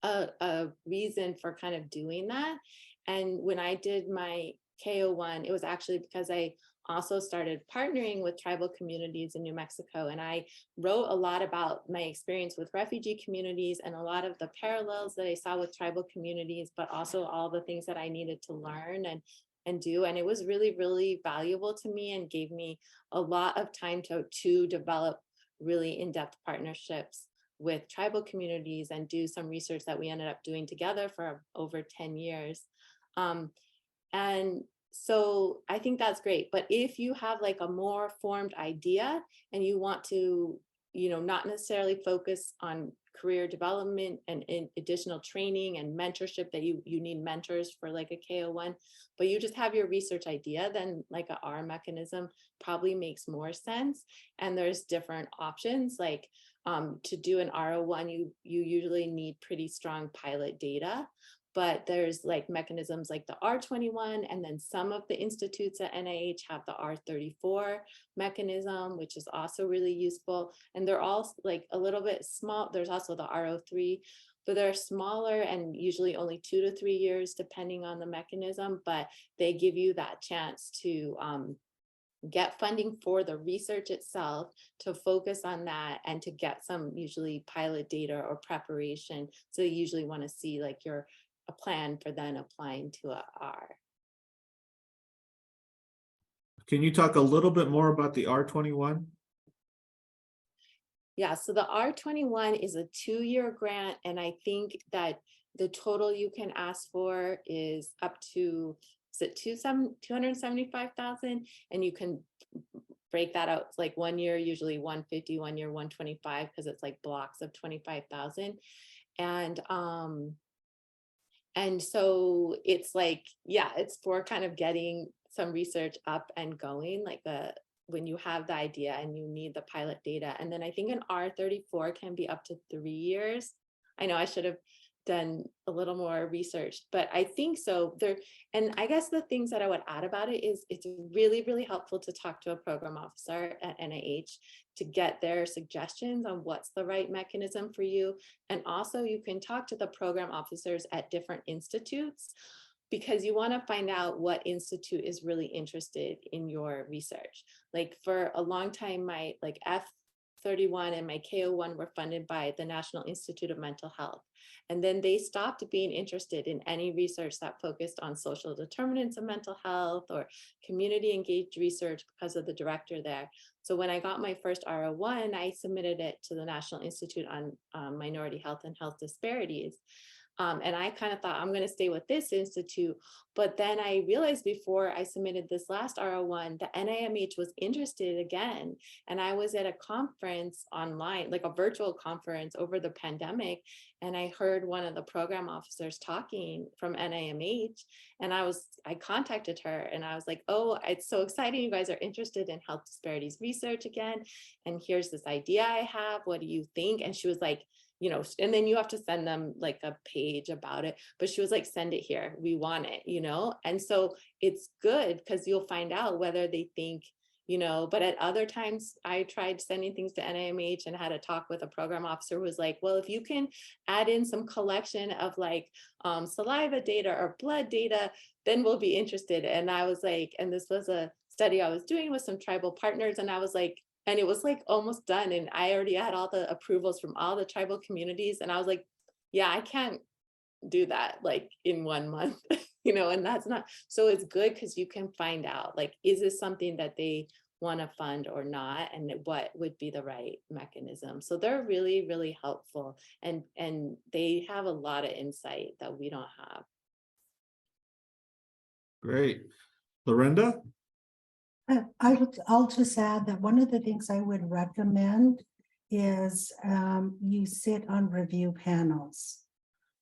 a reason for kind of doing that. And when I did my K01, it was actually because I also started partnering with tribal communities in New Mexico. And I wrote a lot about my experience with refugee communities and a lot of the parallels that I saw with tribal communities, but also all the things that I needed to learn and do. And it was really, really valuable to me and gave me a lot of time to develop really in-depth partnerships with tribal communities and do some research that we ended up doing together for over 10 years. And so I think that's great. But if you have like a more formed idea and you want to, not necessarily focus on career development and additional training and mentorship, that you need mentors for like a KO1, but you just have your research idea, then like a R mechanism probably makes more sense. And there's different options, like to do an R01, you usually need pretty strong pilot data. But there's like mechanisms like the R21, and then some of the institutes at NIH have the R34 mechanism, which is also really useful. And they're all like a little bit small. There's also the R03, but they're smaller and usually only 2 to 3 years, depending on the mechanism, but they give you that chance to get funding for the research itself, to focus on that, and to get some usually pilot data or preparation. So you usually want to see like a plan for then applying to a R. Can you talk a little bit more about the R21? Yeah, so the R21 is a 2-year grant, and I think that the total you can ask for is up to, is it 275,000, and you can break that out. It's like 1 year usually 150, 1 year 125, because it's like blocks of 25,000. And so it's like, yeah, it's for kind of getting some research up and going, like when you have the idea and you need the pilot data. And then I think an R34 can be up to 3 years. I know I should have done a little more research, but I think so. And I guess the things that I would add about it is it's really, really helpful to talk to a program officer at NIH to get their suggestions on what's the right mechanism for you. And also you can talk to the program officers at different institutes, because you want to find out what institute is really interested in your research. Like for a long time, my like F31 and my KO1 were funded by the National Institute of Mental Health. And then they stopped being interested in any research that focused on social determinants of mental health or community engaged research because of the director there. So when I got my first R01, I submitted it to the National Institute on Minority Health and Health Disparities. And I kind of thought, I'm going to stay with this institute. But then I realized before I submitted this last R01, the NIMH was interested again. And I was at a conference online, like a virtual conference over the pandemic. And I heard one of the program officers talking from NIMH. And I contacted her and I was like, oh, it's so exciting. You guys are interested in health disparities research again. And here's this idea I have. What do you think? And she was like, and then you have to send them like a page about it, but she was like, send it here, we want it, and so it's good because you'll find out whether they think, but at other times I tried sending things to NIMH and had a talk with a program officer who was like, well, if you can add in some collection of like saliva data or blood data, then we'll be interested. And I was like, and this was a study I was doing with some tribal partners, and I was like, and it was like almost done. And I already had all the approvals from all the tribal communities. And I was like, yeah, I can't do that like in 1 month, and that's not, so it's good because you can find out like, is this something that they want to fund or not? And what would be the right mechanism? So they're really, really helpful. And they have a lot of insight that we don't have. Great. Lorenda? I'll just add that one of the things I would recommend is you sit on review panels.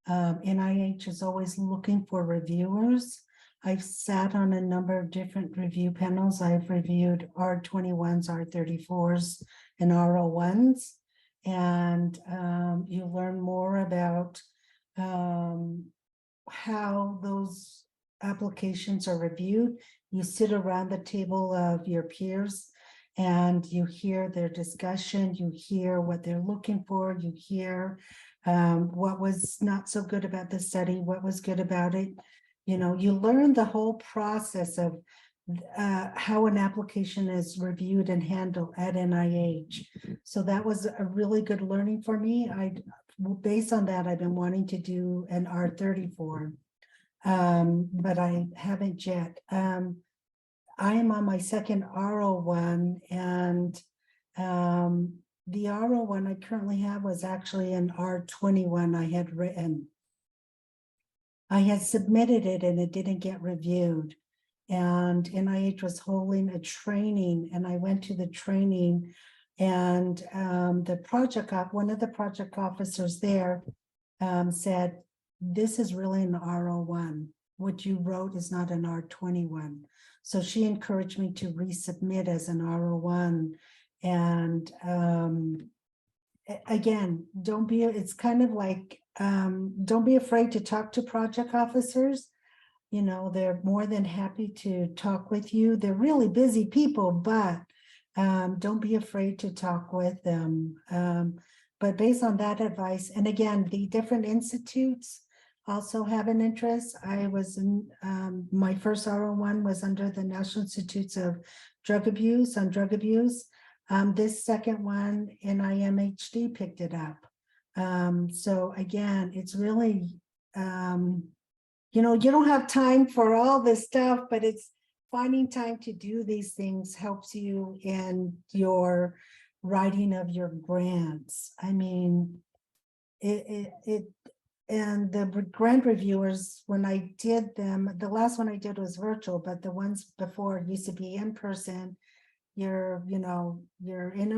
NIH is always looking for reviewers. I've sat on a number of different review panels. I've reviewed R21s, R34s, and R01s, and you learn more about how those applications are reviewed. You sit around the table of your peers and you hear their discussion, you hear what they're looking for, you hear what was not so good about the study, what was good about it. You learn the whole process of how an application is reviewed and handled at NIH. So that was a really good learning for me. Based on that, I've been wanting to do an R30 form, but I haven't yet. I am on my second R01, and the R01 I currently have was actually an R21 I had written. I had submitted it and it didn't get reviewed. And NIH was holding a training, and I went to the training, and one of the project officers there said, this is really an R01. What you wrote is not an R21. So she encouraged me to resubmit as an R01. And again, it's kind of like, don't be afraid to talk to project officers. You know, they're more than happy to talk with you. They're really busy people, but don't be afraid to talk with them. But based on that advice, and again, the different institutes also have an interest. I was in, my first R01 was under the National Institutes of Drug Abuse on drug abuse. This second one, NIM HD picked it up. So again, it's really, you know, you don't have time for all this stuff, but it's finding time to do these things helps you in your writing of your grants. I mean, and the grant reviewers, when I did them, the last one I did was virtual, but the ones before used to be in person. You're in a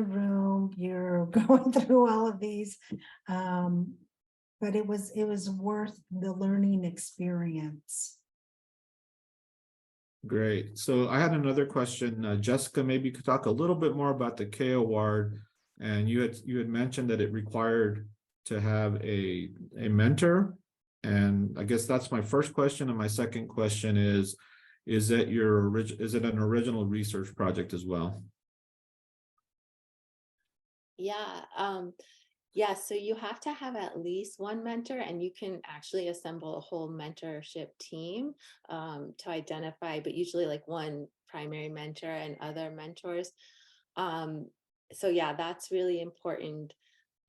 room, you're going through all of these. But it was worth the learning experience. Great. So I had another question. Jessica, maybe you could talk a little bit more about the K Award. And you had mentioned that it required to have a mentor. And I guess that's my first question. And my second question is it an original research project as well? Yeah, so you have to have at least one mentor, and you can actually assemble a whole mentorship team to identify, but usually like one primary mentor and other mentors. So yeah, that's really important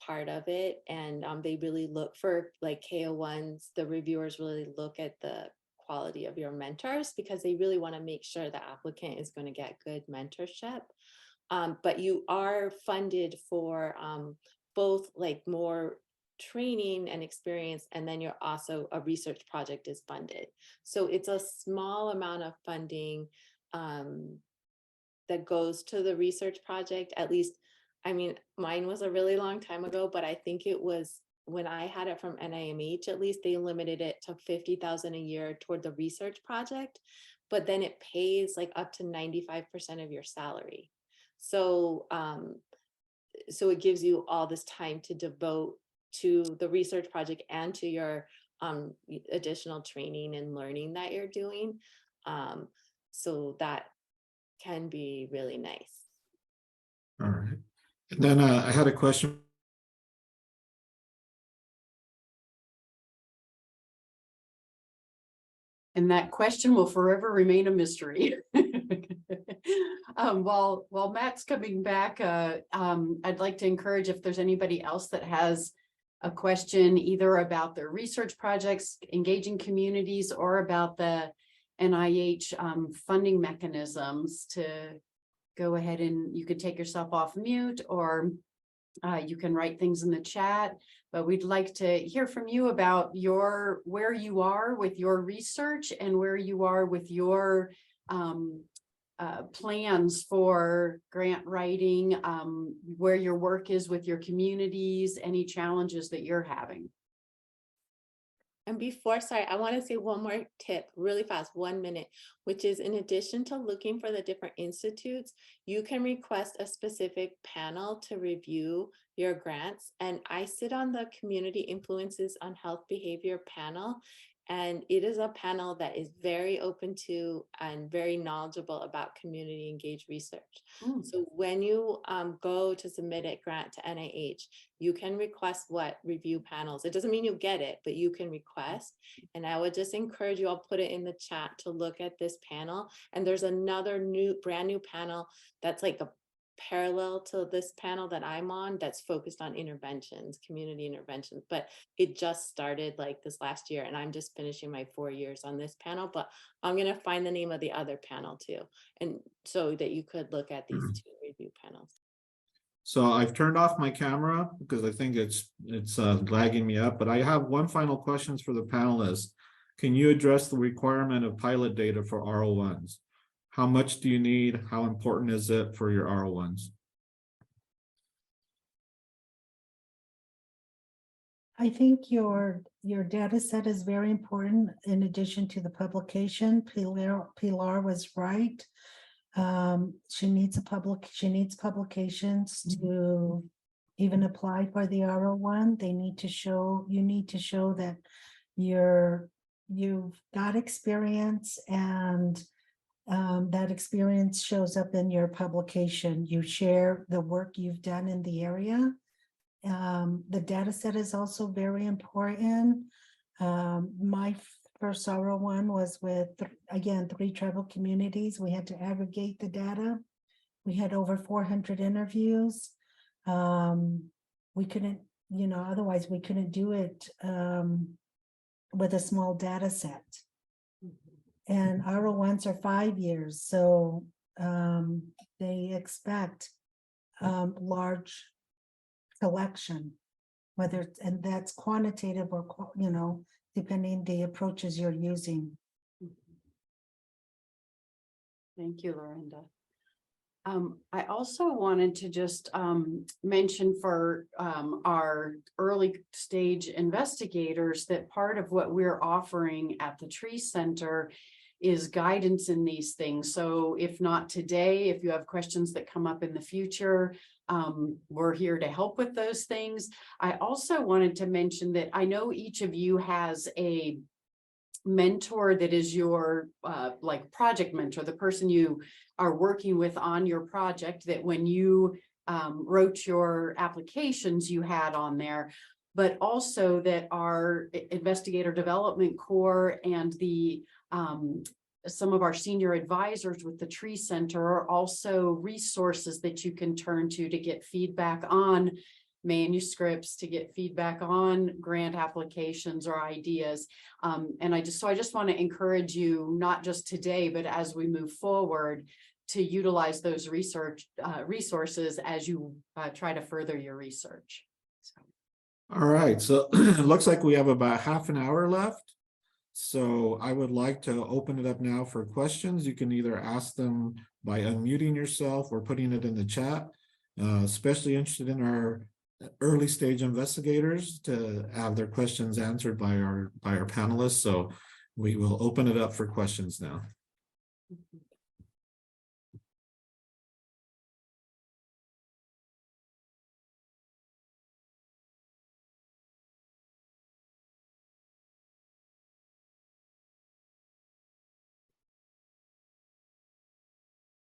part of it. And they really look for like KO1s, the reviewers really look at the quality of your mentors because they really want to make sure the applicant is going to get good mentorship. But you are funded for both like more training and experience, and then you're also a research project is funded. So it's a small amount of funding that goes to the research project. At least, I mean, mine was a really long time ago, but I think it was when I had it from NIMH, at least they limited it to $50,000 a year toward the research project, but then it pays like up to 95% of your salary. So, so it gives you all this time to devote to the research project and to your additional training and learning that you're doing. So that can be really nice. All right. And then I had a question. And that question will forever remain a mystery. While Matt's coming back, I'd like to encourage if there's anybody else that has a question either about their research projects, engaging communities, or about the NIH funding mechanisms to go ahead, and you could take yourself off mute, or you can write things in the chat. But we'd like to hear from you about where you are with your research and where you are with your plans for grant writing, where your work is with your communities, any challenges that you're having. And before, sorry, I want to say one more tip really fast, 1 minute, which is in addition to looking for the different institutes, you can request a specific panel to review your grants. And I sit on the Community Influences on Health Behavior panel, And it is a panel that is very open to and very knowledgeable about community engaged research. So when you go to submit a grant to NIH, you can request what review panels. It doesn't mean you get it, but you can request. And I would just encourage you, I'll put it in the chat to look at this panel. And there's another brand new panel that's like a parallel to this panel that I'm on that's focused on interventions, community interventions, but it just started like this last year and I'm just finishing my 4 years on this panel, but I'm going to find the name of the other panel too. And so that you could look at these two review panels. So I've turned off my camera because I think it's lagging me up, but I have one final question for the panelists. Can you address the requirement of pilot data for R01s? How much do you need? How important is it for your R01s? I think your data set is very important in addition to the publication. Pilar was right. She needs publications to even apply for the R01. You need to show that you've got experience, and that experience shows up in your publication. You share the work you've done in the area. The data set is also very important. My first R01 was with, again, 3 tribal communities. We had to aggregate the data. We had over 400 interviews. We couldn't, otherwise we couldn't do it with a small data set. And R01s are 5 years, so they expect large collection, and that's quantitative or, depending the approaches you're using. Thank you, Lorenda. I also wanted to just mention for our early stage investigators that part of what we're offering at the Tree Center is guidance in these things. So if not today, if you have questions that come up in the future, we're here to help with those things. I also wanted to mention that I know each of you has a mentor that is your like project mentor, the person you are working with on your project, that when you wrote your applications you had on there, but also that our investigator development core and the some of our senior advisors with the Tree Center are also resources that you can turn to get feedback on manuscripts, to get feedback on grant applications or ideas. And I just want to encourage you, not just today, but as we move forward, to utilize those resources as you try to further your research. So. All right, so it looks like we have about half an hour left. So I would like to open it up now for questions. You can either ask them by unmuting yourself or putting it in the chat. Especially interested in our early stage investigators to have their questions answered by our panelists. So we will open it up for questions now.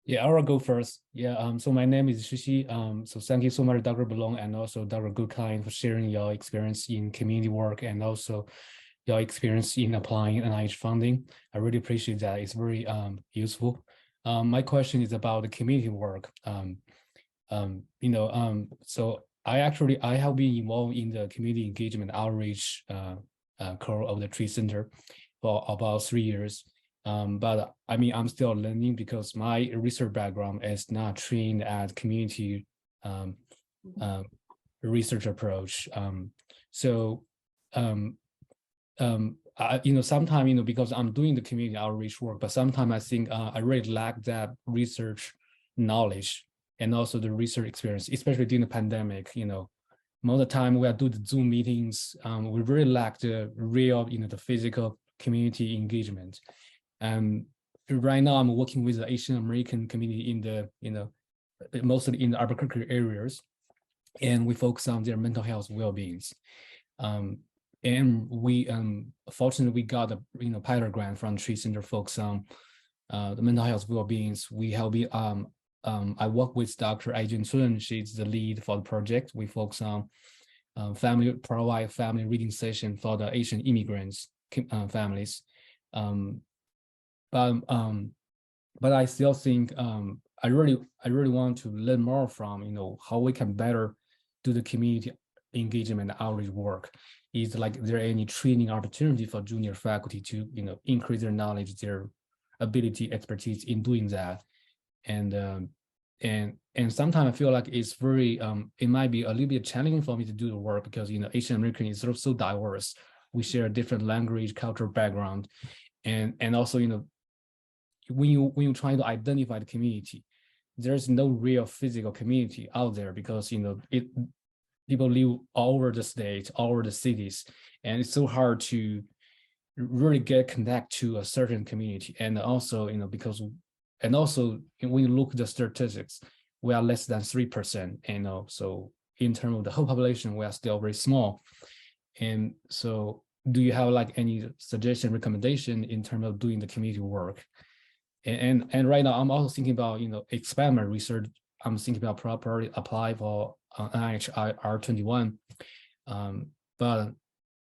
Yeah, I'll go first. Yeah, so my name is Shishi. So thank you so much, Dr. Belone, and also Dr. Goodkind, for sharing your experience in community work and also your experience in applying NIH funding. I really appreciate that. It's very useful. My question is about the community work. So I have been involved in the community engagement outreach core of the Tree Center for about 3 years. But I mean, I'm still learning because my research background is not trained at community research approach. Sometimes, because I'm doing the community outreach work, but sometimes I think I really lack that research knowledge and also the research experience, especially during the pandemic. Most of the time we are doing the Zoom meetings, we really lack the real, the physical community engagement. Right now I'm working with the Asian American community in the, mostly in the Albuquerque areas, and we focus on their mental health well-beings. and we fortunately we got a pilot grant from Tree Center focus on the mental health well-beings. We have been I work with Dr. Ajun Sun. She's the lead for the project. We focus on provide family reading session for the Asian immigrants families. But I still think I really want to learn more from how we can better do the community engagement outreach work. Is there any training opportunity for junior faculty to increase their knowledge, their ability, expertise in doing that? And sometimes I feel like it's very it might be a little bit challenging for me to do the work because Asian American is so diverse. We share different language, cultural background, and also when you try to identify the community, there's no real physical community out there because people live all over the state, all over the cities, and it's so hard to really get connect to a certain community. And also because when you look at the statistics, we are less than 3%, so in terms of the whole population, we are still very small. And so do you have any suggestion, recommendation in terms of doing the community work? And right now I'm also thinking about experiment research. I'm thinking about properly apply for NIH R21, but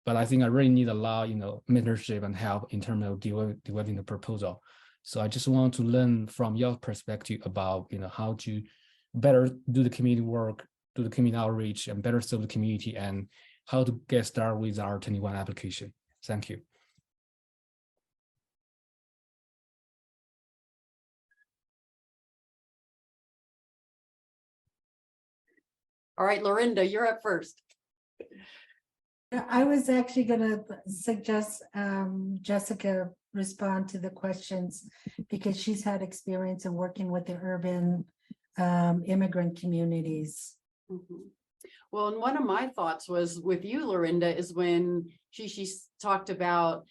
I think I really need a lot mentorship and help in terms of developing the proposal. So I just want to learn from your perspective about how to better do the community work, do the community outreach, and better serve the community, and how to get started with our R21 application. Thank you. All right, Lorenda, you're up first. I was actually going to suggest Jessica respond to the questions because she's had experience in working with the urban immigrant communities. Mm-hmm. Well, and one of my thoughts was with you, Lorenda, is when she talked about,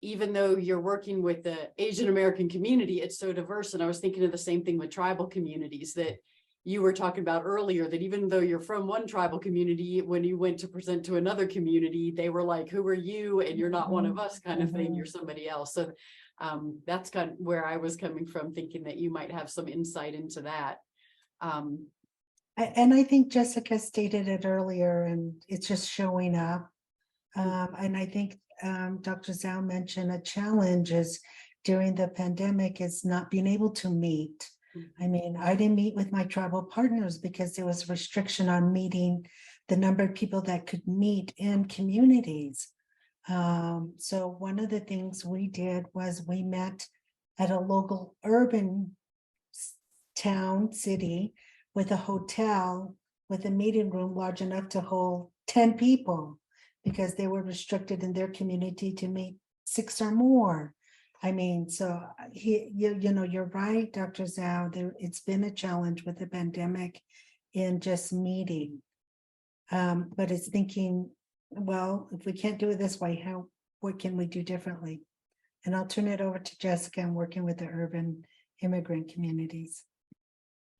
even though you're working with the Asian American community, it's so diverse. And I was thinking of the same thing with tribal communities that you were talking about earlier, that even though you're from one tribal community, when you went to present to another community, they were like, who are you? And you're not one of us kind of thing, you're somebody else. So that's kind of where I was coming from, thinking that you might have some insight into that. And I think Jessica stated it earlier, and it's just showing up. And I think Dr. Zhao mentioned a challenge is during the pandemic is not being able to meet. I mean, I didn't meet with my tribal partners because there was restriction on meeting the number of people that could meet in communities. So one of the things we did was we met at a local urban town, city, with a hotel, with a meeting room large enough to hold 10 people because they were restricted in their community to meet 6 or more. I mean, so you're right, Dr. Zhao, it's been a challenge with the pandemic in just meeting. But it's thinking, well, if we can't do it this way, what can we do differently? And I'll turn it over to Jessica. I'm working with the urban immigrant communities.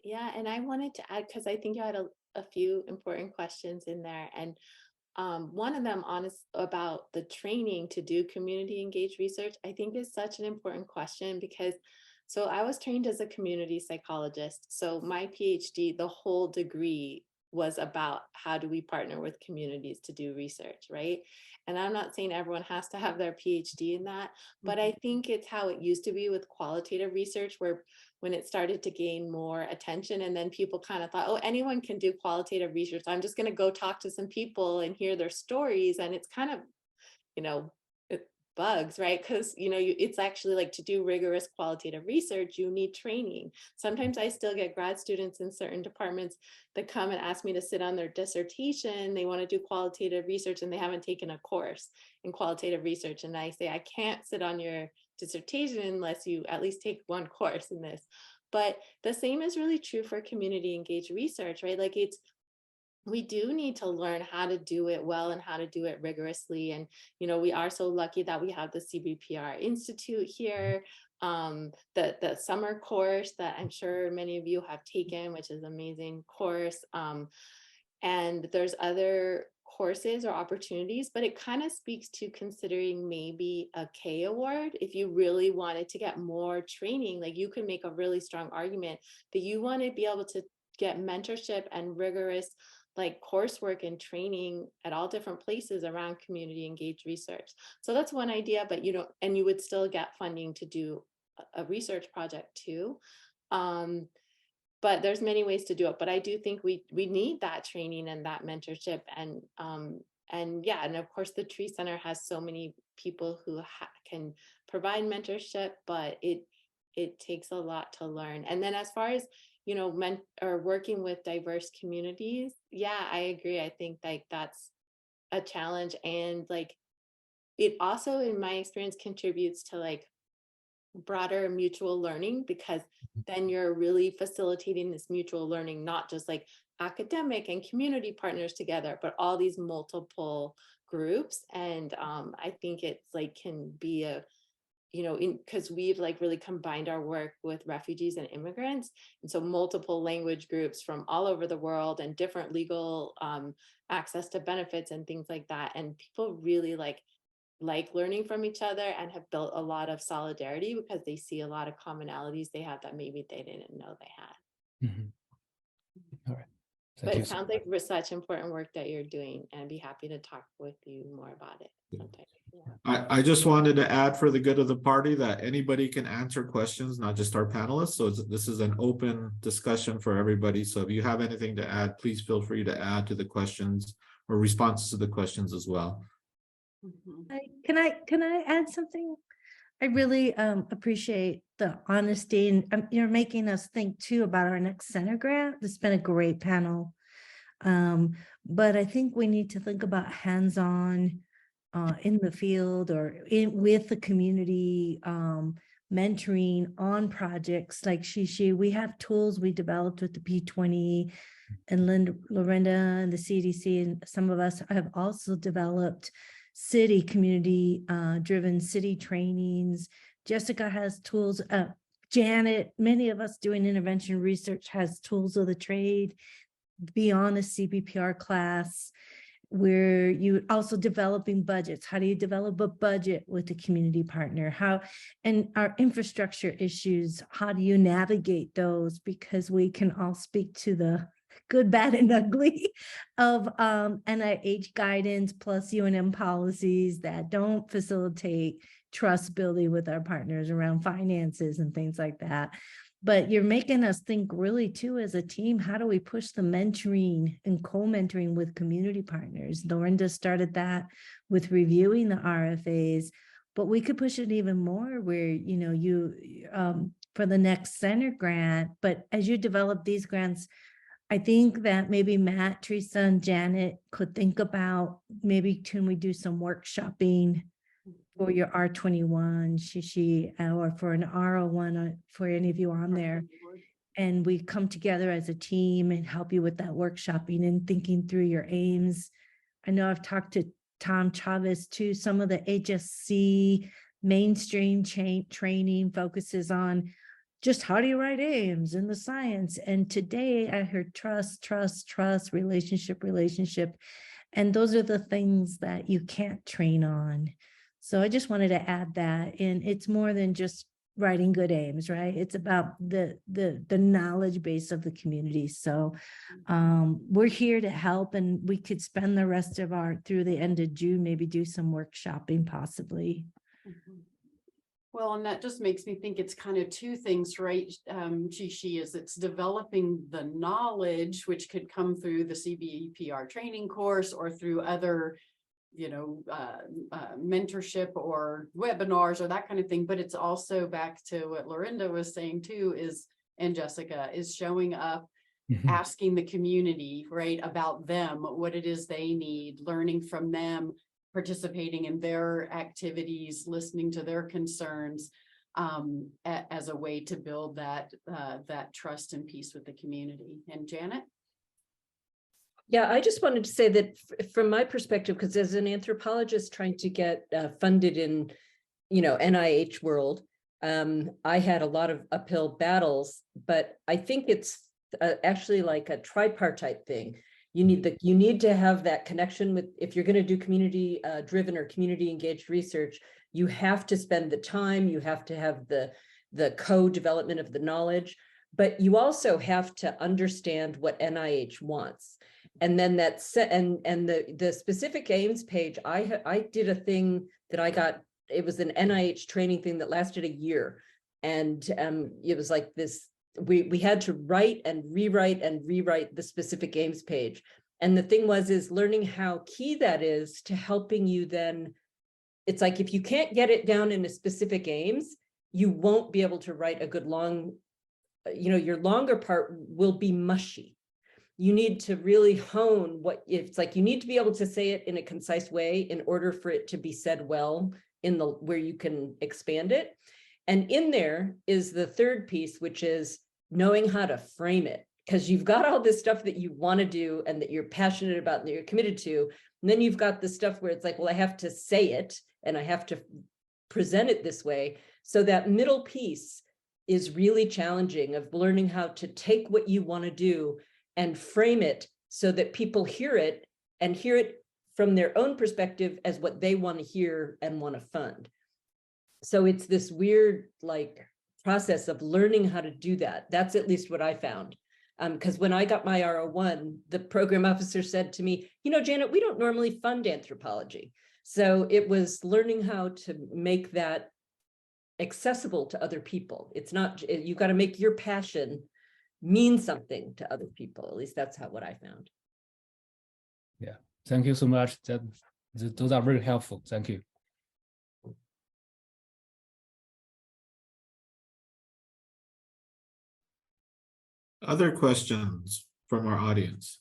Yeah, and I wanted to add, because I think you had a few important questions in there. And one of them about the training to do community engaged research, I think is such an important question because, so I was trained as a community psychologist. So my PhD, the whole degree was about how do we partner with communities to do research, right? And I'm not saying everyone has to have their PhD in that, but I think it's how it used to be with qualitative research, where when it started to gain more attention, and then people kind of thought, oh, anyone can do qualitative research. I'm just going to go talk to some people and hear their stories. And it's kind of, it bugs, right? Because, it's actually like to do rigorous qualitative research, you need training. Sometimes I still get grad students in certain departments that come and ask me to sit on their dissertation. They want to do qualitative research and they haven't taken a course in qualitative research. And I say, I can't sit on your dissertation unless you at least take one course in this. But the same is really true for community engaged research, right? Like we do need to learn how to do it well and how to do it rigorously. And, we are so lucky that we have the CBPR Institute here, the summer course that I'm sure many of you have taken, which is an amazing course. And there's other courses or opportunities, but it kind of speaks to considering maybe a K award. If you really wanted to get more training, like you could make a really strong argument that you want to be able to get mentorship and rigorous like coursework and training at all different places around community engaged research. So that's one idea, but you don't, and you would still get funding to do a research project too. But there's many ways to do it. But I do think we need that training and that mentorship, and yeah, and of course the Tree Center has so many people who can provide mentorship, but it takes a lot to learn. And then as far as working with diverse communities, yeah, I agree. I think like that's a challenge, and like it also, in my experience, contributes to like broader mutual learning, because then you're really facilitating this mutual learning, not just like academic and community partners together, but all these multiple groups. And I think it's like can be a, because we've like really combined our work with refugees and immigrants, and so multiple language groups from all over the world and different legal access to benefits and things like that, and people really like learning from each other and have built a lot of solidarity because they see a lot of commonalities they have that maybe they didn't know they had. All right. But it sounds like such important work that you're doing, and I'd be happy to talk with you more about it sometime. Yeah. I just wanted to add, for the good of the party, that anybody can answer questions, not just our panelists. So this is an open discussion for everybody. So if you have anything to add, please feel free to add to the questions or responses to the questions as well. Can I add something? I really appreciate the honesty, and you're making us think too about our next center grant. This has been a great panel. But I think we need to think about hands-on in the field or with the community, mentoring on projects like Shishi. We have tools we developed with the P20 and Lorenda and the CDC, and some of us have also developed city community driven city trainings. Jessica has tools. Janet, many of us doing intervention research, has tools of the trade beyond the CBPR class, where you also developing budgets. How do you develop a budget with a community partner? How, and our infrastructure issues, how do you navigate those? Because we can all speak to the good, bad, and ugly of NIH guidance plus UNM policies that don't facilitate trust building with our partners around finances and things like that. But you're making us think really too as a team, how do we push the mentoring and co-mentoring with community partners? Lorenda started that with reviewing the RFAs, but we could push it even more where, for the next center grant, but as you develop these grants, I think that maybe Matt, Theresa, and Janet could think about, maybe can we do some workshopping for your R21, Shishi, or for an R01 for any of you on there. And we come together as a team and help you with that workshopping and thinking through your aims. I know I've talked to Tom Chavez too. Some of the HSC mainstream training focuses on just how do you write aims in the science. And today I heard trust, relationship. And those are the things that you can't train on. So I just wanted to add that. And it's more than just writing good aims, right? It's about the knowledge base of the community. So we're here to help, and we could spend the rest of through the end of June, maybe do some workshopping possibly. Well, and that just makes me think it's kind of two things, right? Shishi, is it's developing the knowledge, which could come through the CBPR training course or through other, mentorship or webinars or that kind of thing. But it's also back to what Lorenda was saying too, and Jessica, is showing up, asking the community, right, about them, what it is they need, learning from them, participating in their activities, listening to their concerns, as a way to build that trust and peace with the community. And Janet? Yeah, I just wanted to say that from my perspective, because as an anthropologist trying to get funded in, NIH world, I had a lot of uphill battles, but I think it's actually like a tripartite thing. You need to have that connection with, if you're going to do community driven or community engaged research, you have to spend the time, you have to have the co-development of the knowledge, but you also have to understand what NIH wants. And then the specific aims page, I did a thing that I got, it was an NIH training thing that lasted a year. And it was like this, we had to write and rewrite the specific aims page. And the thing is learning how key that is to helping you then. It's like, if you can't get it down in a specific aims, you won't be able to write a good long, your longer part will be mushy. You need to really hone what it's like. You need to be able to say it in a concise way in order for it to be said well in where you can expand it. And in there is the third piece, which is knowing how to frame it, because you've got all this stuff that you want to do and that you're passionate about and that you're committed to. And then you've got the stuff where it's like, well, I have to say it and I have to present it this way. So that middle piece is really challenging, of learning how to take what you want to do and frame it so that people hear it and hear it from their own perspective as what they want to hear and want to fund. So it's this weird process of learning how to do that. That's at least what I found. Because when I got my R01, the program officer said to me, Janet, we don't normally fund anthropology. So it was learning how to make that accessible to other people. It's not, you got to make your passion mean something to other people. At least that's what I found. Yeah, thank you so much. Those are very helpful. Thank you. Other questions from our audience?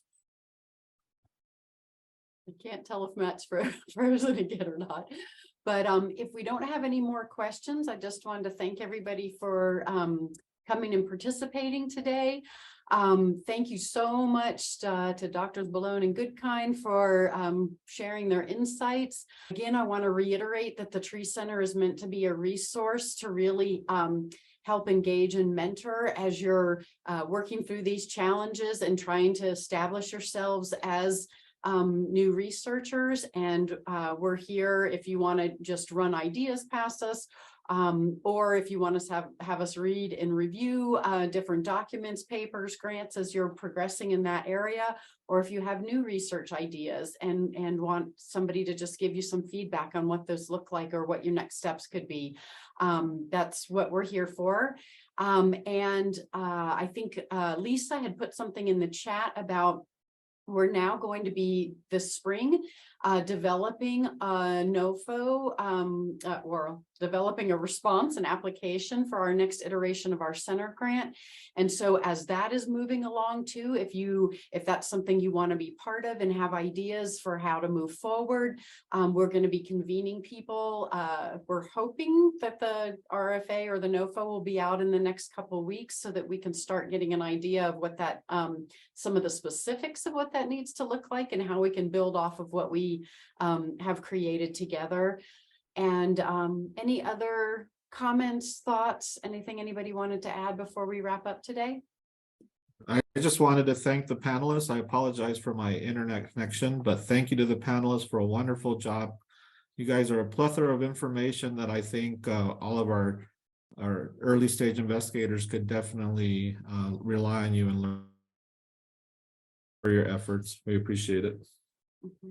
I can't tell if Matt's frozen again or not. But if we don't have any more questions, I just wanted to thank everybody for coming and participating today. Thank you so much to Drs. Belone and Goodkind for sharing their insights. Again, I want to reiterate that the Tree Center is meant to be a resource to really help engage and mentor as you're working through these challenges and trying to establish yourselves as new researchers. And we're here if you want to just run ideas past us, or if you want to have us read and review different documents, papers, grants as you're progressing in that area, or if you have new research ideas and want somebody to just give you some feedback on what those look like or what your next steps could be. That's what we're here for. I think Lisa had put something in the chat about we're now going to be this spring developing a NOFO or developing a response and application for our next iteration of our center grant. And so as that is moving along too, if that's something you want to be part of and have ideas for how to move forward, we're going to be convening people. We're hoping that the RFA or the NOFO will be out in the next couple of weeks so that we can start getting an idea of what that, some of the specifics of what that needs to look like and how we can build off of what we have created together. And any other comments, thoughts, anything anybody wanted to add before we wrap up today? I just wanted to thank the panelists. I apologize for my internet connection, but thank you to the panelists for a wonderful job. You guys are a plethora of information that I think all of our early stage investigators could definitely rely on you and learn for your efforts. We appreciate it. Mm-hmm.